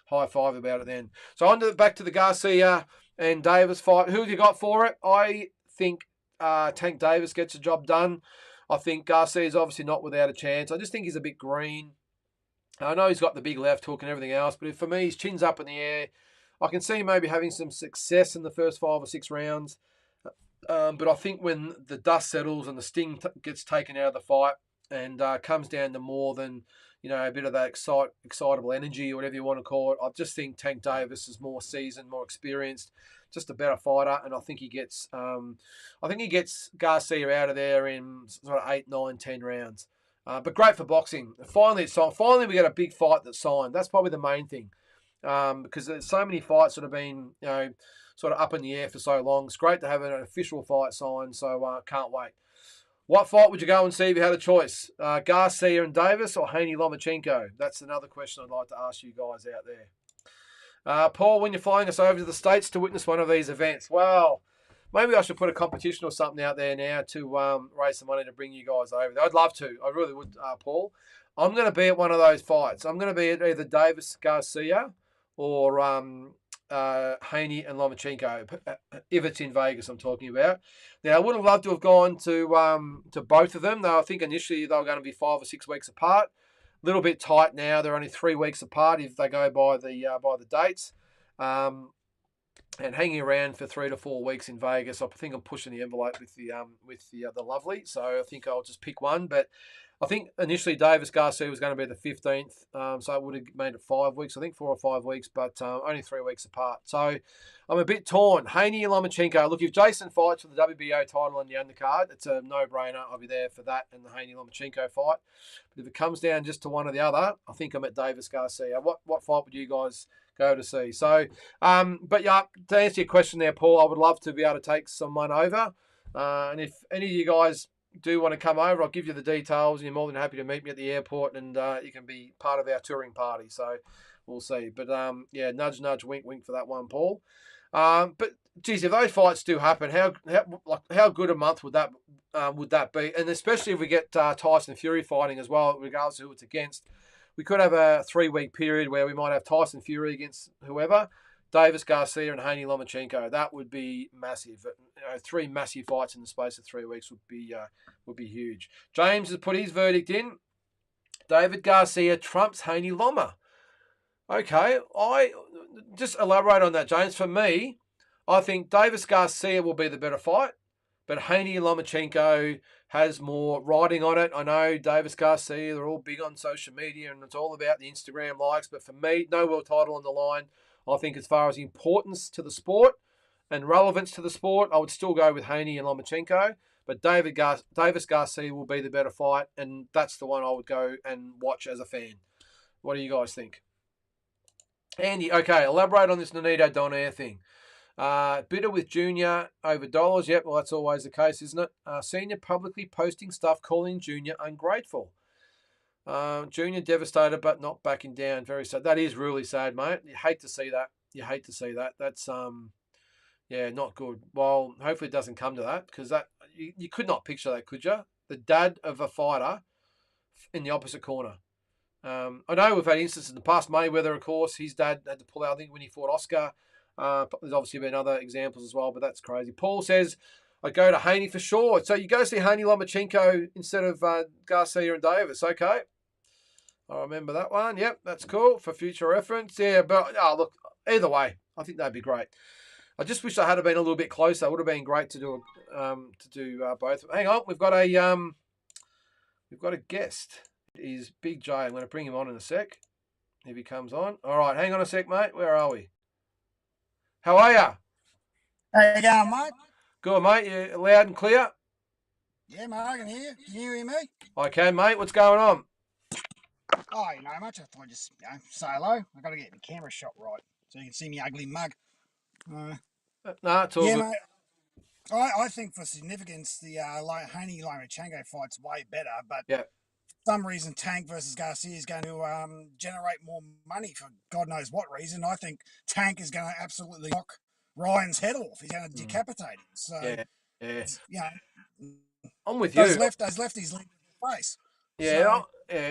high five about it then. So back to the Garcia and Davis fight. Who have you got for it? I think Tank Davis gets the job done. I think Garcia is obviously not without a chance. I just think he's a bit green. I know he's got the big left hook and everything else, but for me, his chin's up in the air. I can see him maybe having some success in the first 5 or 6 rounds. But I think when the dust settles and the sting gets taken out of the fight and comes down to more than, a bit of that excitable energy or whatever you want to call it, I just think Tank Davis is more seasoned, more experienced, just a better fighter, and I think he gets Garcia out of there in sort of 8, 9, 10 rounds. But great for boxing. Finally, it's signed. Finally, we get a big fight that's signed. That's probably the main thing, because there's so many fights that have been, sort of up in the air for so long. It's great to have an official fight signed. So can't wait. What fight would you go and see if you had a choice? Garcia and Davis or Haney Lomachenko? That's another question I'd like to ask you guys out there. Paul, when you're flying us over to the States to witness one of these events, well, maybe I should put a competition or something out there now to raise some money to bring you guys over there. I'd love to. I really would, Paul. I'm going to be at one of those fights. I'm going to be at either Davis Garcia or Haney and Lomachenko, if it's in Vegas. I'm talking about. Now, I would have loved to have gone to both of them. Though I think initially they were going to be 5 or 6 weeks apart. A little bit tight now. They're only 3 weeks apart if they go by the dates. And hanging around for 3 to 4 weeks in Vegas, I think I'm pushing the envelope with the lovely. So I think I'll just pick one. But I think initially Davis Garcia was going to be the 15th, so it would have made it 5 weeks. I think 4 or 5 weeks, but only 3 weeks apart. So I'm a bit torn. Haney and Lomachenko. Look, if Jason fights for the WBO title on the undercard, it's a no-brainer. I'll be there for that and the Haney Lomachenko fight. But if it comes down just to one or the other, I think I'm at Davis Garcia. What fight would you guys go to see? So, but yeah, to answer your question there, Paul, I would love to be able to take someone over. And if any of you guys do want to come over, I'll give you the details. You're more than happy to meet me at the airport, and you can be part of our touring party. So we'll see. But yeah, nudge, nudge, wink, wink for that one, Paul. But geez, if those fights do happen, how good a month would that be? And especially if we get Tyson Fury fighting as well, regardless of who it's against. We could have a 3-week period where we might have Tyson Fury against whoever, Davis Garcia and Haney Lomachenko. That would be massive. 3 massive fights in the space of 3 weeks would be huge. James has put his verdict in. David Garcia trumps Haney Loma. Okay, I just elaborate on that, James. For me, I think Davis Garcia will be the better fight, but Haney Lomachenko has more riding on it. I know Davis Garcia, they're all big on social media and it's all about the Instagram likes, but for me, no world title on the line. I think as far as importance to the sport and relevance to the sport, I would still go with Haney and Lomachenko, but Davis Garcia will be the better fight, and that's the one I would go and watch as a fan. What do you guys think? Andy, okay, elaborate on this Nonito Donaire thing. Bitter with Junior over dollars. Yep, well, that's always the case, isn't it? Senior publicly posting stuff calling Junior ungrateful. Junior devastated but not backing down. Very sad. That is really sad, mate. You hate to see that. That's yeah, not good. Well, hopefully it doesn't come to that, because that you could not picture that, could you? The dad of a fighter in the opposite corner. I know we've had instances in the past. Mayweather, of course, his dad had to pull out, I think, when he fought Oscar. There's obviously been other examples as well, but that's crazy. Paul says, I go to Haney for sure. So you go see Haney Lomachenko instead of Garcia and Davis. Okay. I remember that one. Yep, that's cool for future reference. Yeah, but look, either way, I think that'd be great. I just wish I had been a little bit closer. It would have been great to do both. Hang on, we've got a guest. It is Big J. I'm going to bring him on in a sec if he comes on. All right, hang on a sec, mate. Where are we? How are you? How you going, mate? Good, mate. You loud and clear? Yeah, mate, I can hear you. Can you hear me? I can, mate. What's going on? Oh, you know much. I thought I'd just say hello. I got to get the camera shot right so you can see me ugly mug. No, it's all good. Mate. I think for significance, the Haney Lomachenko fight's way better, but yeah. For some reason Tank versus Garcia is going to generate more money for God knows what reason. I think Tank is going to absolutely knock Ryan's head off. He's going to decapitate him. So yeah. I'm with you. Those lefties leave the face. Yeah,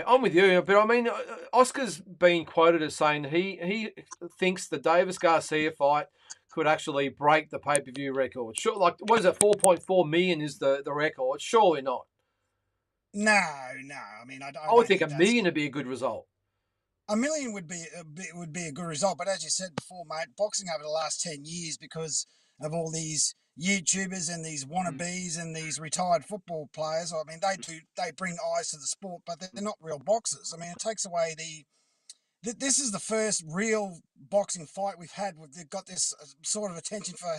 I'm with you. But I mean, Oscar's been quoted as saying he thinks the Davis Garcia fight could actually break the pay-per-view record. Sure, like what is it? 4.4 million is the record. Surely not. No. I mean, I would think $1 million would be a good result. $1 million would be a good result, but as you said before, mate, boxing over the last 10 years, because of all these YouTubers and these wannabes and these retired football players, I mean, they bring eyes to the sport, but they're not real boxers. I mean, it takes away this is the first real boxing fight we've had. They've got this sort of attention for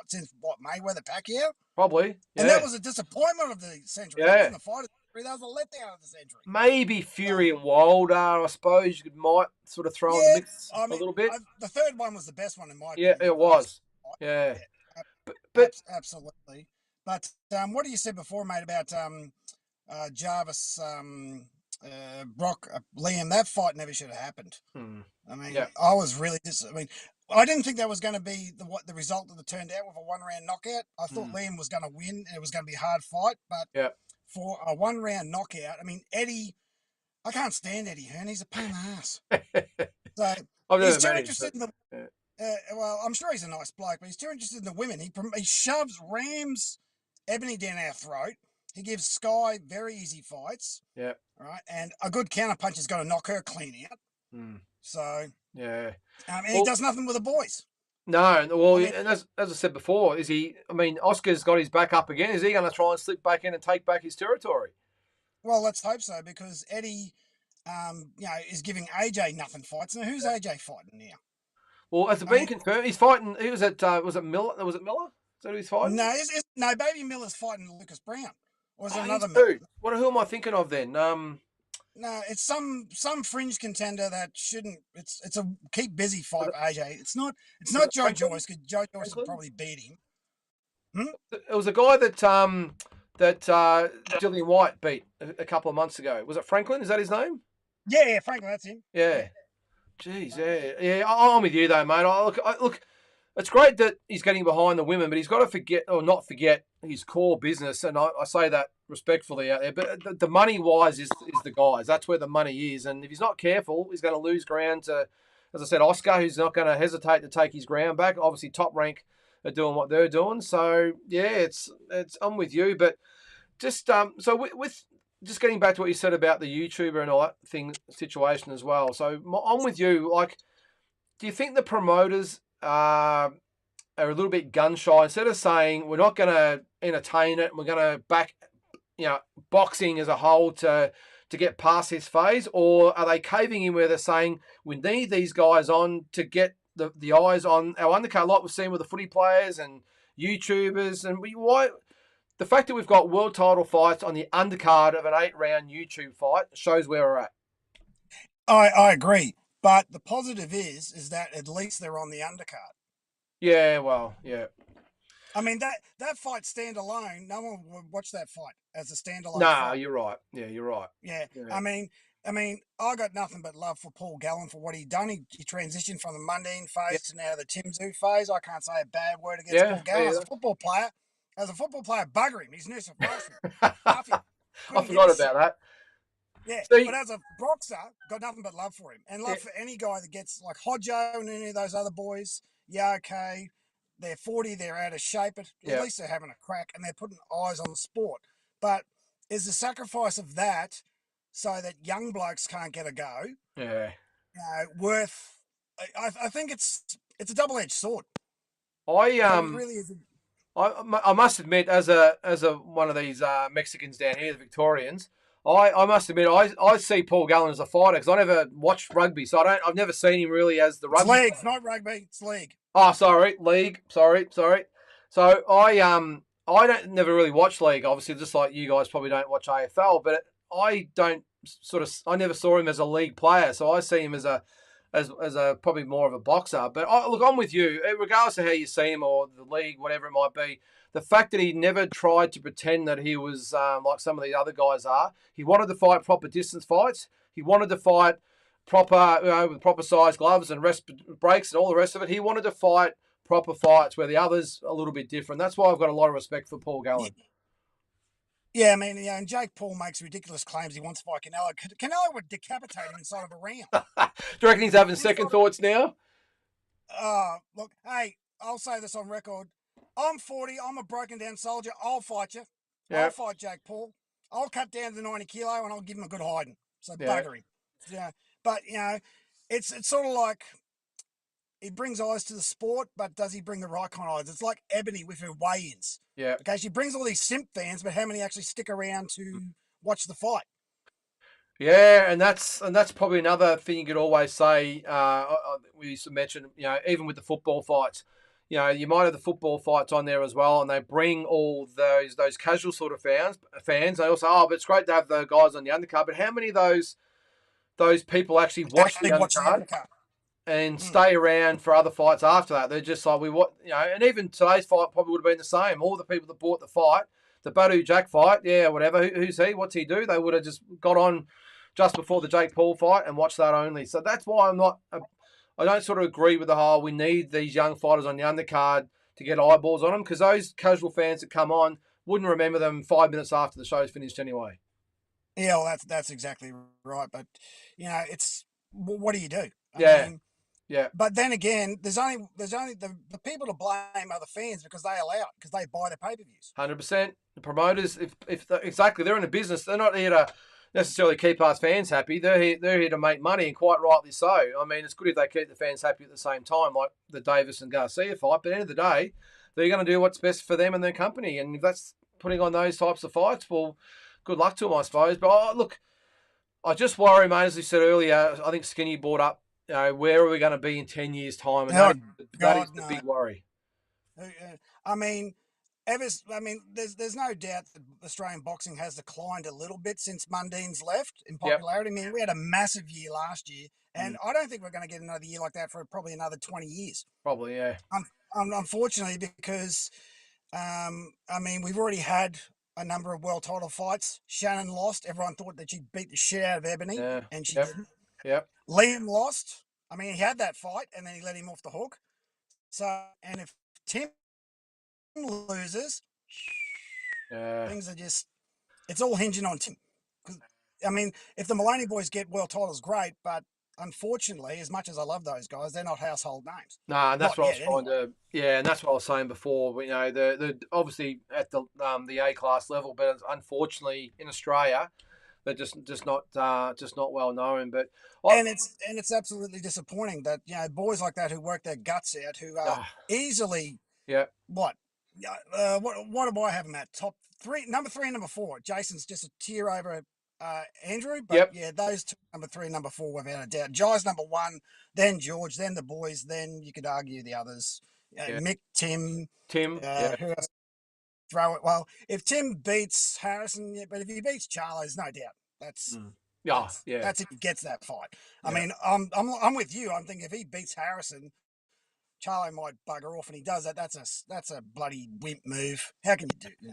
since Mayweather Pacquiao? Probably, yeah. And that was a disappointment of the century. That wasn't a fight of the century. That was a letdown of the century. Maybe Fury and Wilder, I suppose you might sort of throw in the mix a little bit. The third one was the best one in my opinion. Yeah, it was. Yeah. But absolutely. But what you said before, mate, about Jarvis, Brock, Liam, that fight never should have happened. Hmm. I mean, Yeah. I was really I mean, I didn't think that was going to be the result that it turned out with a 1 round knockout. I thought Hmm. Liam was going to win and it was going to be a hard fight, but Yeah. for a 1 round knockout, I mean, Eddie, I can't stand Eddie Hearn. He's a pain in the ass. So I've he's never too met him, interested but in the. yeah. Well, I'm sure he's a nice bloke, but he's too interested in the women. He shoves Rams Ebony down our throat. He gives Sky very easy fights, Yeah. right? And a good counter punch is going to knock her clean out. Hmm. So, Yeah. and he Well, does nothing with the boys. no. Well, I mean, and as I said before, is he? I mean, Oscar's got his back up again. Is he going to try and slip back in and take back his territory? well, let's hope so because Eddie, is giving AJ nothing fights. Now, who's Yeah. AJ fighting now? Well, has it I been mean, confirmed? He's fighting. He was at. Was it Miller? Was it Miller? Is that who he's fighting? no, no, Baby Miller's fighting Lucas Brown. Or is it Oh, he's another Miller? two. Who am I thinking of then? No, it's some fringe contender that shouldn't. It's a keep busy Was fight it, for AJ. It's was not it Joe Franklin? Joyce because Joe Joyce would Franklin? probably beat him. Hmm? It was a guy that Dillian White beat a couple of months ago. Was it Franklin? Is that his name? Yeah, Franklin, that's him. Yeah. Yeah. Jeez, yeah, yeah. I'm with you though, mate. Look. It's great that he's getting behind the women, but he's got to forget or not forget his core business. And I say that respectfully out there, but the money wise is the guys. That's where the money is. And if he's not careful, he's going to lose ground to, as I said, Oscar, who's not going to hesitate to take his ground back. Obviously, Top Rank are doing what they're doing. So yeah, it's I'm with you, but just so with just getting back to what you said about the YouTuber and all that thing situation as well. So I'm with you. Like, do you think the promoters are a little bit gun shy? Instead of saying we're not going to entertain it, we're going to back, boxing as a whole to get past this phase, or are they caving in where they're saying we need these guys on to get the eyes on our undercard, like we've seen with the footy players and YouTubers, and why the fact that we've got world title fights on the undercard of an 8 round YouTube fight shows where we're at. I agree, but the positive is that at least they're on the undercard. Yeah, well, yeah. I mean that fight standalone, no one would watch that fight as a standalone No, fight. you're right. Yeah, you're right. Yeah, Yeah. I got nothing but love for Paul Gallen for what he done. He transitioned from the mundane Yeah. phase to now the Tim Zoo phase. I can't say a bad word against Yeah. Paul Gallen Yeah. as a football player, bugger him. He's new surprised me. Stuff him. I Couldn't give a forgot shit. about that. Yeah, See, but as a boxer, got nothing but love for him, and yeah, love for any guy that gets like Hodjo and any of those other boys. Yeah, okay, they're 40, they're out of shape, but at yeah, least they're having a crack and they're putting eyes on the sport. But is the sacrifice of that so that young blokes can't get a go yeah. worth? I think it's a double-edged sword. I It really is. I must admit, as a one of these Mexicans down here, the Victorians, I must admit, I see Paul Gallen as a fighter because I never watched rugby, so I've never seen him really as the It's rugby league, it's player. not rugby, it's league. Oh, sorry, league. Sorry. So I don't never really watch league. Obviously, just like you guys probably don't watch AFL, but I don't I never saw him as a league player. So I see him as a probably more of a boxer. But look, I'm with you. Regardless of how you see him or the league, whatever it might be, the fact that he never tried to pretend that he was like some of the other guys are. He wanted to fight proper distance fights. He wanted to fight proper, with proper size gloves and rest breaks and all the rest of it. He wanted to fight proper fights where the others are a little bit different. That's why I've got a lot of respect for Paul Gallen. Yeah, I mean, and Jake Paul makes ridiculous claims he wants to fight Canelo. Canelo would decapitate him inside of a round. Do you reckon he's having Inside second of, thoughts now? look, hey, I'll say this on record. I'm 40. I'm a broken down soldier. I'll fight you. Yeah, I'll fight Jake Paul. I'll cut down to 90 kilo and I'll give him a good hiding. So yeah, bugger him. Yeah, but it's sort of like he brings eyes to the sport, but does he bring the right kind of eyes? It's like Ebony with her weigh-ins. yeah. Okay, she brings all these simp fans, but how many actually stick around to watch the fight? Yeah, and that's probably another thing you could always say. We used to mention, even with the football fights, you might have the football fights on there as well, and they bring all those casual sort of fans. They also, but it's great to have the guys on the undercard. But how many of those people actually watch the Actually watch the undercard? undercard. and Mm. stay around for other fights after that. They're just like, we what, and even today's fight probably would have been the same. All the people that bought the fight, the Badu Jack fight, yeah, whatever. Who's he? What's he do? They would have just got on just before the Jake Paul fight and watched that only. So that's why I don't sort of agree with the whole we need these young fighters on the undercard to get eyeballs on them, because those casual fans that come on wouldn't remember them 5 minutes after the show's finished anyway. Yeah, well, that's exactly right. But it's what do you do? I Yeah, mean, yeah. but then again, there's only the people to blame are the fans because they allow it because they buy the pay per views. 100%. The promoters, exactly, they're in a business. They're not here to necessarily keep us fans happy. They're here to make money, and quite rightly so. I mean, it's good if they keep the fans happy at the same time, like the Davis and Garcia fight. But at the end of the day, they're going to do what's best for them and their company. And if that's putting on those types of fights, well, good luck to them, I suppose. But look, I just worry, mate. As we said earlier, I think Skinny brought up, where are we going to be in 10 years' time, and Oh that God, is the no. big worry. I mean, there's no doubt that Australian boxing has declined a little bit since Mundine's left in Yep. popularity. I mean, we had a massive year last year, Mm, and I don't think we're going to get another year like that for probably another 20 years. probably, yeah. Unfortunately, because I mean, we've already had a number of world title fights. Shannon lost. Everyone thought that she'd beat the shit out of Ebony, Yeah. and she Yep. didn't. Yep. Liam lost. I mean, he had that fight, and then he let him off the hook. So, and if Tim loses, Yeah. things are just, it's all hinging on Tim. Because, I mean, if the Maloney boys get world titles, great, but unfortunately, as much as I love those guys, they're not household names. No, and that's Not what I was yet, trying anyway. to. Yeah, and that's what I was saying before. The obviously at the A class level, but unfortunately in Australia, they're just not well known. But I, And it's absolutely disappointing that boys like that who work their guts out, who are oh, easily yeah, what, what do I have them at? Top three, number three, and number four. Jason's just a tier over Andrew, but yep, yeah, those two, number three, and number four, without a doubt. Jai's number one, then George, then the boys, then you could argue the others. yeah, Mick, Tim, Tim, yeah, who else? Throw it. Well, if Tim beats Harrison, yeah, but if he beats Charlo, there's no doubt. That's mm. Yeah, that's yeah, that's if he gets that fight. I yeah. mean, I'm with you. I'm thinking if he beats Harrison, Charlo might bugger off, and he does that. That's a bloody wimp move. How can you do?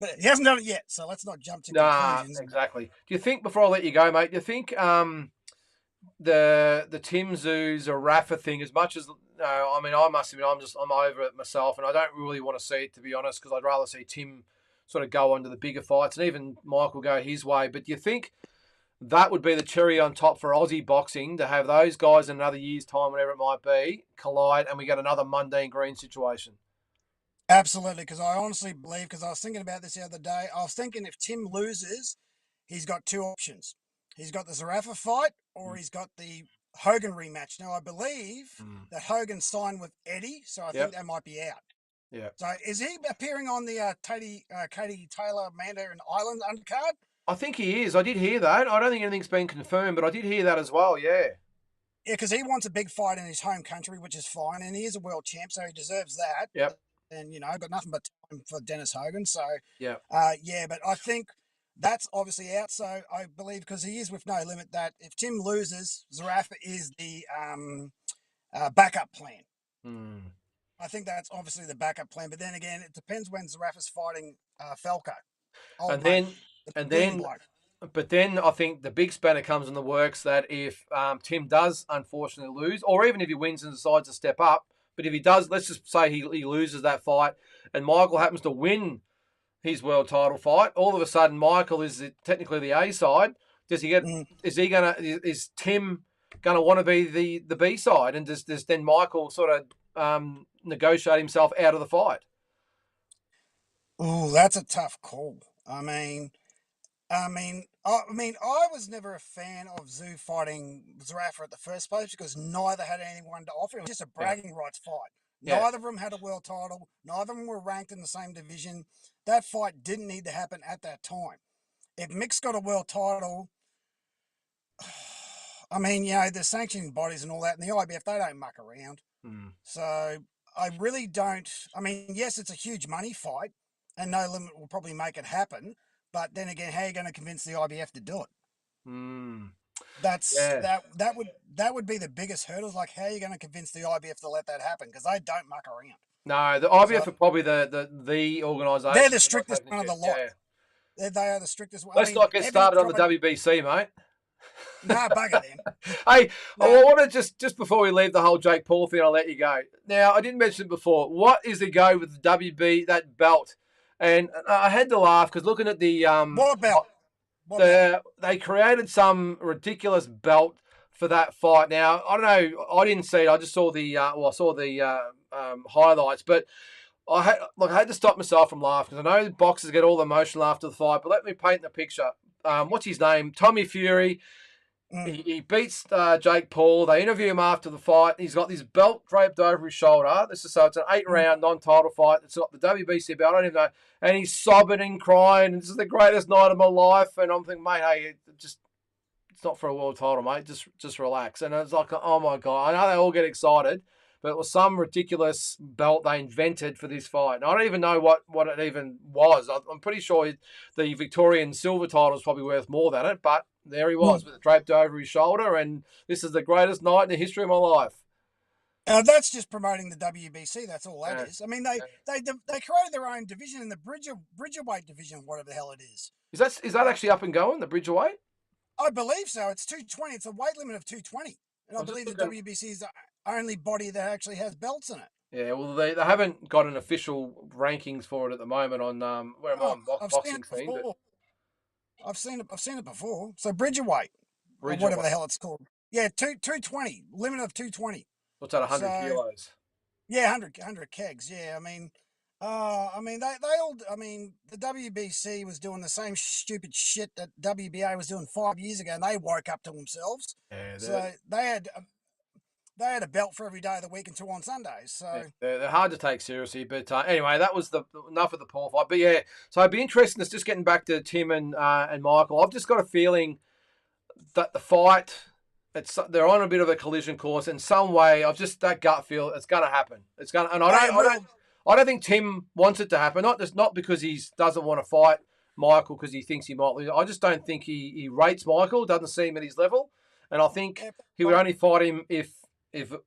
But he hasn't done it yet, so let's not jump to Nah, conclusions. exactly. Do you think, before I let you go, mate? Do you think the Tim Zoos or Rafa thing, as much as I mean, I must admit, I'm over it myself, and I don't really want to see it, to be honest, because I'd rather see Tim sort of go on to the bigger fights, and even Michael go his way. But do you think that would be the cherry on top for Aussie boxing, to have those guys in another year's time, whatever it might be, collide, and we get another Mundine Green situation? Absolutely, because I honestly believe, because I was thinking about this the other day, I was thinking if Tim loses, he's got two options. He's got the Zarafa fight, or Mm, he's got the Hogan rematch. Now, I believe mm. that Hogan signed with Eddie, so I think Yep, that might be out. yep. So, is he appearing on the Katie Taylor Amanda and Island undercard? I think he is. I did hear that. I don't think anything's been confirmed, but I did hear that as well. Yeah. Yeah, because he wants a big fight in his home country, which is fine, and he is a world champ, so he deserves that. Yep. And got nothing but time for Dennis Hogan. So, Yep. yeah, but I think that's obviously out. So I believe, because he is with no limit, that if Tim loses, Zarafa is the backup plan. Mm. I think that's obviously the backup plan. But then again, it depends when Zarafa's fighting Falco, old And mate, then, the and Brazilian then, bloke. but then I think the big spanner comes in the works, that if Tim does unfortunately lose, or even if he wins and decides to step up, but if he does, let's just say he loses that fight, and Michael happens to win his world title fight, all of a sudden Michael is technically the A side. Does he get? Mm. Is Tim gonna want to be the B side, and does then Michael sort of negotiate himself out of the fight? Ooh, that's a tough call. I was never a fan of Zoo fighting Zarafa at the first place because neither had anyone to offer. It was just a Yeah, bragging rights fight. yeah. Neither of them had a world title. Neither of them were ranked in the same division. That fight didn't need to happen at that time. If Mick's got a world title, I mean, the sanctioning bodies and all that, and the IBF, they don't muck around. Mm. So I really don't. I mean, yes, it's a huge money fight, and No Limit will probably make it happen. But then again, how are you going to convince the IBF to do it? Mm. That's Yeah. that would be the biggest hurdle. Like, how are you going to convince the IBF to let that happen? Because they don't muck around. No, the So IBF are probably the they're organisation the for not strictest taking the one of the chance. lot. Yeah. They are the strictest one. I Let's mean, not get everything's started on the right. WBC, mate. Nah, bugger them. Hey, I Nah, want to just before we leave the whole Jake Paul thing, I'll let you go. Now, I didn't mention it before. What is the go with the WB that belt? And I had to laugh because looking at what belt? What belt? they created some ridiculous belt for that fight. Now, I don't know. I didn't see it. I just saw I saw the highlights, but I had to stop myself from laughing because I know boxers get all emotional after the fight. But let me paint the picture. What's his name? Tommy Fury. Mm, He beats Jake Paul. They interview him after the fight. He's got this belt draped over his shoulder. It's an 8 round non-title fight. It's got the WBC belt. I don't even know. And he's sobbing and crying. This is the greatest night of my life. And I'm thinking, mate, hey, it's not for a world title, mate. Just relax. And it's like, oh my god. I know they all get excited, but it was some ridiculous belt they invented for this fight. And I don't even know what it even was. I'm pretty sure the Victorian silver title is probably worth more than it, but there he was mm. with it draped over his shoulder, and this is the greatest night in the history of my life. That's just promoting the WBC. That's all that Yeah. is. I mean, they created their own division in the Bridgerweight division, whatever the hell it is. Is that actually up and going, the Bridgerweight? I believe so. It's 220. It's a weight limit of 220, and I I was just believe the looking. WBC is the only body that actually has belts in it. Yeah, well, they haven't got an official rankings for it at the moment on where am I Oh, on I've seen boxing it scene, but before. I've seen it before. So Bridgerweight or whatever the Bridgerweight. hell it's called. Yeah, 220 limit of 220. What's that? 100 So kilos. yeah, 100 kegs. Yeah, I mean they all. I mean the WBC was doing the same stupid shit that WBA was doing 5 years ago, and they woke up to themselves. Yeah, So they had a belt for every day of the week and two on Sundays. So they're hard to take seriously. But anyway, that was enough of the Paul fight. But yeah, so it'd be interesting. It's just getting back to Tim and Michael. I've just got a feeling that the fight, they're on a bit of a collision course in some way. I've just that gut feel it's going to happen. It's going, and it will. I don't think Tim wants it to happen. Not because he doesn't want to fight Michael because he thinks he might lose. I just don't think he rates Michael. Doesn't see him at his level, and I think Yeah, he would only fight him if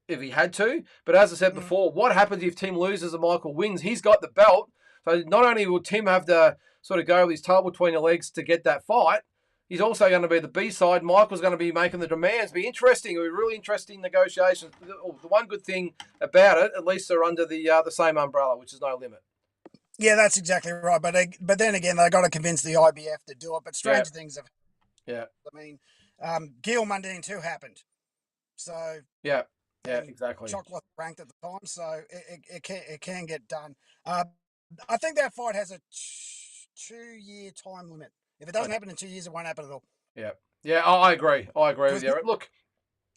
he had to. But as I said mm, before, what happens if Tim loses and Michael wins? He's got the belt. So not only will Tim have to sort of go with his tail between the legs to get that fight, he's also going to be the B side. Michael's going to be making the demands. Be interesting. It'll be really interesting negotiations. The one good thing about it, at least they're under the same umbrella, which is no limit. yeah, that's exactly right. But then again, they got to convince the IBF to do it. But Yeah, stranger things have. yeah, I mean, Gil Mundine too happened. So yeah, yeah, and exactly. Chock wasn't ranked at the time, so it can get done. Uh, I think that fight has a 2 year time limit. If it doesn't Okay. happen in 2 years, it won't happen at all. Yeah, yeah. I agree. I agree with Because you. Look,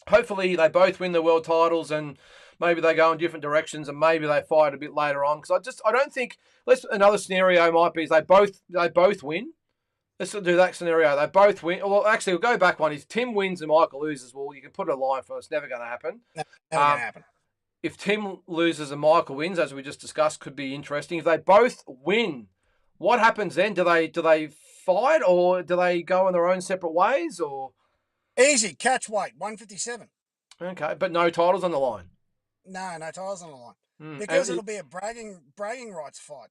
hopefully they both win the world titles and maybe they go in different directions and maybe they fight a bit later on because I don't think another scenario might be is they both win. Let's do that scenario. They both win. Well, actually, we'll go back one. If Tim wins and Michael loses, well, you can put a line for it. It's never going to happen. never going to Um, happen. if Tim loses and Michael wins, as we just discussed, could be interesting. If they both win, what happens then? Do they fight or do they go in their own separate ways? Or Easy catch weight 157. okay, but no titles on the line. No, no titles on the line And because it'll be a bragging rights fight.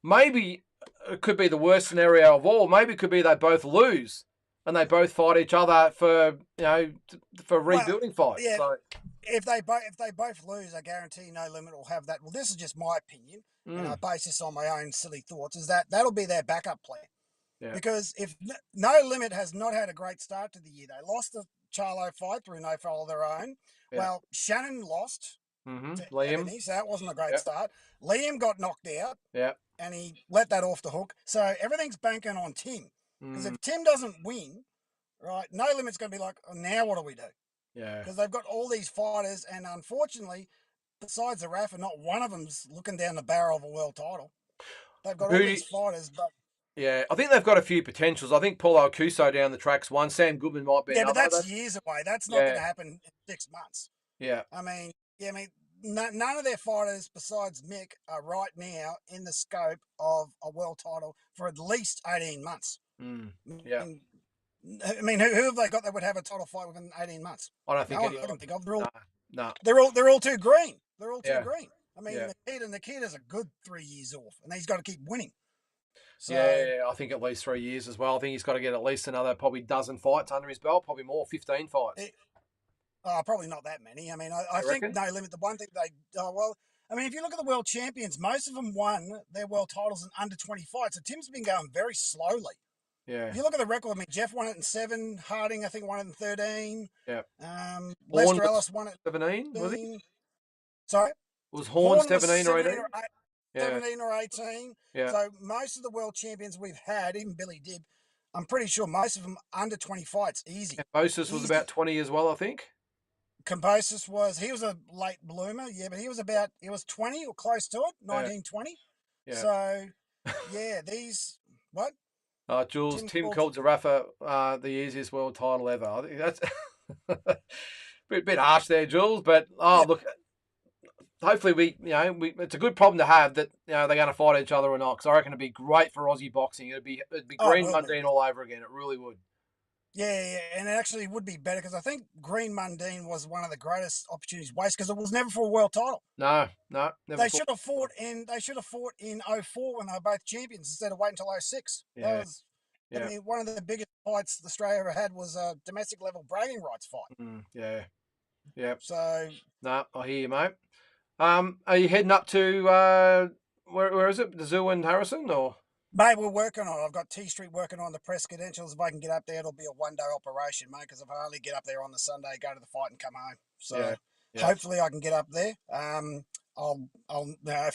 maybe it could be the worst scenario of all. Maybe it could be they both lose and they both fight each other for Well, rebuilding fights. yeah. So If they both lose, I guarantee No Limit will have that. Well, this is just my opinion, and I mm, base this on my own silly thoughts. Is that'll be their backup plan? yeah, Because if No Limit has not had a great start to the year, they lost the Charlo fight through no fault of their own. yeah. Well, Shannon lost to Liam, Ebony, so that wasn't a great yeah, start. Liam got knocked out, yeah, and he let that off the hook. So everything's banking on Tim. Because mm, if Tim doesn't win, right, No Limit's going to be like, oh, now what do we do? yeah. Because they've got all these fighters, and unfortunately, besides the RAF, not one of them's looking down the barrel of a world title. They've got all Who? these fighters, but Yeah, I think they've got a few potentials. I think Paulo Cuso down the track's one. Sam Goodman might be yeah, but another. that's years away. That's not going Yeah, to happen in 6 months. yeah, I mean, yeah, I mean, none of their fighters besides Mick are right now in the scope of a world title for at least 18 months. mm, I yeah. mean, I mean, who have they got that would have a title fight within 18 months? I don't think No one I anyone. can think of. No, no. They're all too green. They're all too Yeah, green. I mean, yeah. the kid is a good 3 years off, and he's got to keep winning. So Yeah, I think at least 3 years as well. I think he's got to get at least another probably dozen fights under his belt, probably more, 15 fights. it, probably not that many. I mean, I You think reckon? No Limit. The one thing I mean, if you look at the world champions, most of them won their world titles in under 20 fights. So Tim's been going very slowly. Yeah, If you look at the record, I mean, Jeff won it in 7. Harding, I think, won it in 13. yeah. Horn Lester was Ellis won it 17, in was he? 18. Sorry? Was Horn Horn was 17 or 18? Yeah, 17 or 18. yeah. So most of the world champions we've had, even Billy Dibb, I'm pretty sure most of them under 20 fights, easy. And Moses was about Easy. 20 as well, I think. Cambosis he was a late bloomer, yeah, but he was 20 or close to it, Yeah, 1920. yeah. So, yeah, what? Jules, Tim Tim called, called Zarafa the easiest world title ever. I think that's bit harsh there, Jules. But yeah, look, hopefully it's a good problem to have that they're going to fight each other or not. Because I reckon it'd be great for Aussie boxing. It'd be it Green will be. Mundine all over again. It really would. Yeah, and it actually would be better because I think Green Mundine was one of the greatest opportunities wasted because it was never for a world title. No, never. They should have fought in 04 when they were both champions instead of waiting until 06. That Yeah, was, I yeah, mean, one of the biggest fights Australia ever had was a domestic level bragging rights fight. yeah, yeah. So, No, I hear you, mate. Are you heading up to where is it? The Zoo and Harrison or? mate, we're working on it. I've got T Street working on the press credentials. If I can get up there, it'll be a 1 day operation, mate, because if I only get up there on the Sunday, go to the fight and come home. Yeah, So, yeah. hopefully I can get up there. If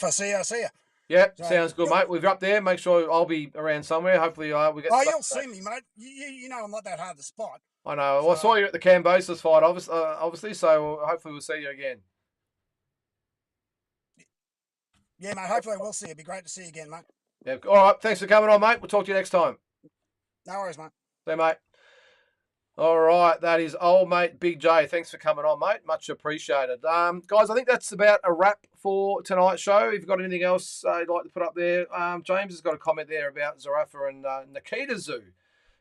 I see you, I see you. Yeah, So, sounds good, mate. We'll be up there. Make sure I'll be around somewhere. Hopefully, we get. you'll see me, mate. You know I'm not that hard to spot. I know. So, I saw you at the Cambosis fight, obviously. So hopefully, we'll see you again. yeah, mate. Hopefully I will see you. It'd be great to see you again, mate. Yeah. All right. Thanks for coming on, mate. We'll talk to you next time. No worries, mate. See you, mate. All right, that is old mate Big J. Thanks for coming on, mate. Much appreciated. Guys, I think that's about a wrap for tonight's show. If you've got anything else you'd like to put up there, James has got a comment there about Zarafa and Nikita Zoo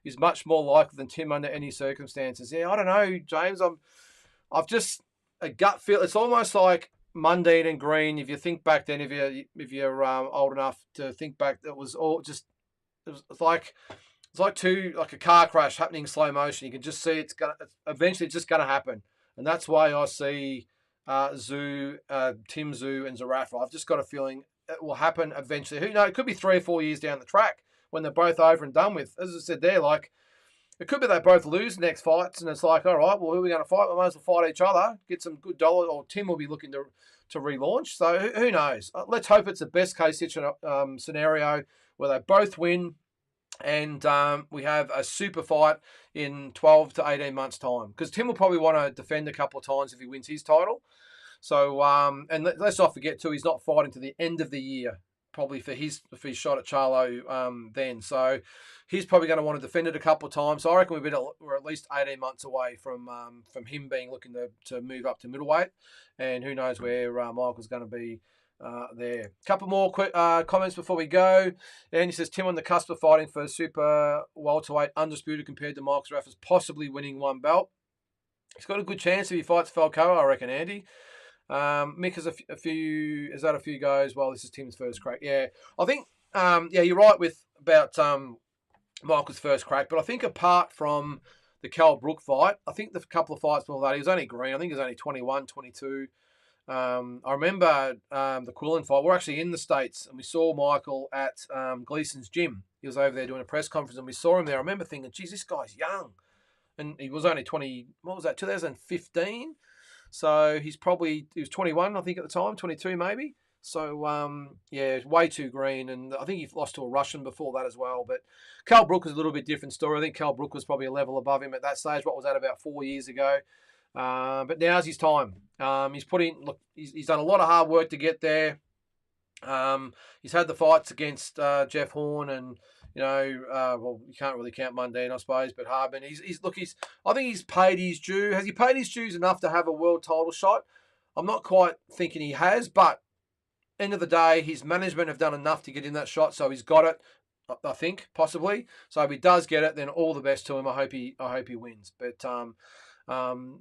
is much more likely than Tim under any circumstances. Yeah, I don't know, James. I've just a gut feel. It's almost like Mundine and Green. If you think back, then if you're old enough to think back, it was like. It's like a car crash happening in slow motion. You can just see it's eventually just gonna happen, and that's why I see Tim Zoo, and Zarafa. I've just got a feeling it will happen eventually. Who knows? It could be 3 or 4 years down the track when they're both over and done with. As I said there, like it could be they both lose the next fights, and it's like, all right, well, who are we going to fight? We might as well fight each other, get some good dollar, or Tim will be looking to relaunch. So who knows? Let's hope it's the best case scenario where they both win. And we have a super fight in 12 to 18 months' time. Because Tim will probably want to defend a couple of times if he wins his title. So, and let's not forget, too, he's not fighting to the end of the year, probably for his shot at Charlo then. So he's probably going to want to defend it a couple of times. So I reckon we're at least 18 months away from him looking to move up to middleweight. And who knows where Michael's going to be there. Couple more quick comments before we go. And he says, Tim on the cusp of fighting for super welterweight, undisputed compared to Mike Zarafa's possibly winning one belt. He's got a good chance if he fights Falcao, I reckon, Andy. Mick has a few goes. Well, this is Tim's first crack. Yeah, I think, you're right about Michael's first crack. But I think apart from the Cal Brook fight, I think the couple of fights before that, he was only green. I think he was only 21, 22. I remember the Quillen fight. We're actually in the States, and we saw Michael at Gleason's gym. He was over there doing a press conference, and we saw him there. I remember thinking, geez, this guy's young. And he was only 20, what was that, 2015? So he was 21, I think, at the time, 22 maybe. So, way too green. And I think he lost to a Russian before that as well. But Cal Brook was a little bit different story. I think Cal Brook was probably a level above him at that stage. What was that, about 4 years ago? But now's his time. He's done a lot of hard work to get there. He's had the fights against Jeff Horn and, you can't really count Mundine, I suppose, but Harbin. I think he's paid his due. Has he paid his dues enough to have a world title shot? I'm not quite thinking he has, but end of the day, his management have done enough to get in that shot, so he's got it. I think possibly. So if he does get it, then all the best to him. I hope he wins. But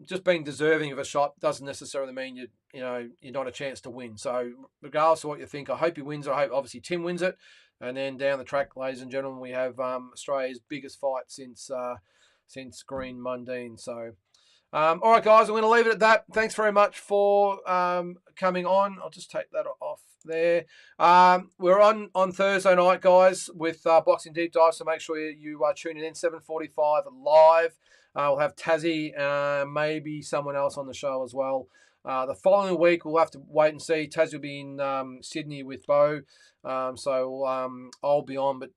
just being deserving of a shot doesn't necessarily mean you're not a chance to win. So regardless of what you think, I hope he wins. I hope obviously Tim wins it, and then down the track, ladies and gentlemen, we have Australia's biggest fight since Green Mundine. So. All right, guys, I'm going to leave it at that. Thanks very much for coming on. I'll just take that off there. We're on Thursday night, guys, with Boxing Deep Dive, so make sure you are tuning in, 7:45 live. We'll have Tassie, maybe someone else on the show as well. The following week, we'll have to wait and see. Tassie will be in Sydney with Bo, so I'll be on, but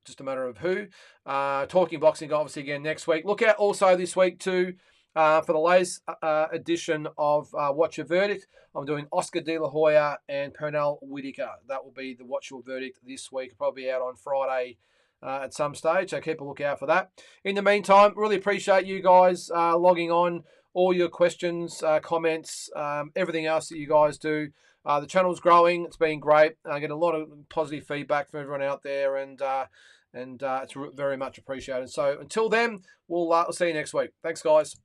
just a matter of who. Talking Boxing, obviously, again next week. Look out also this week, too. For the latest edition of Watch Your Verdict, I'm doing Oscar De La Hoya and Pernell Whitaker. That will be the Watch Your Verdict this week. It'll probably be out on Friday at some stage, so keep a lookout for that. In the meantime, really appreciate you guys logging on, all your questions, comments, everything else that you guys do. The channel's growing. It's been great. I get a lot of positive feedback from everyone out there, and it's very much appreciated. So until then, we'll see you next week. Thanks, guys.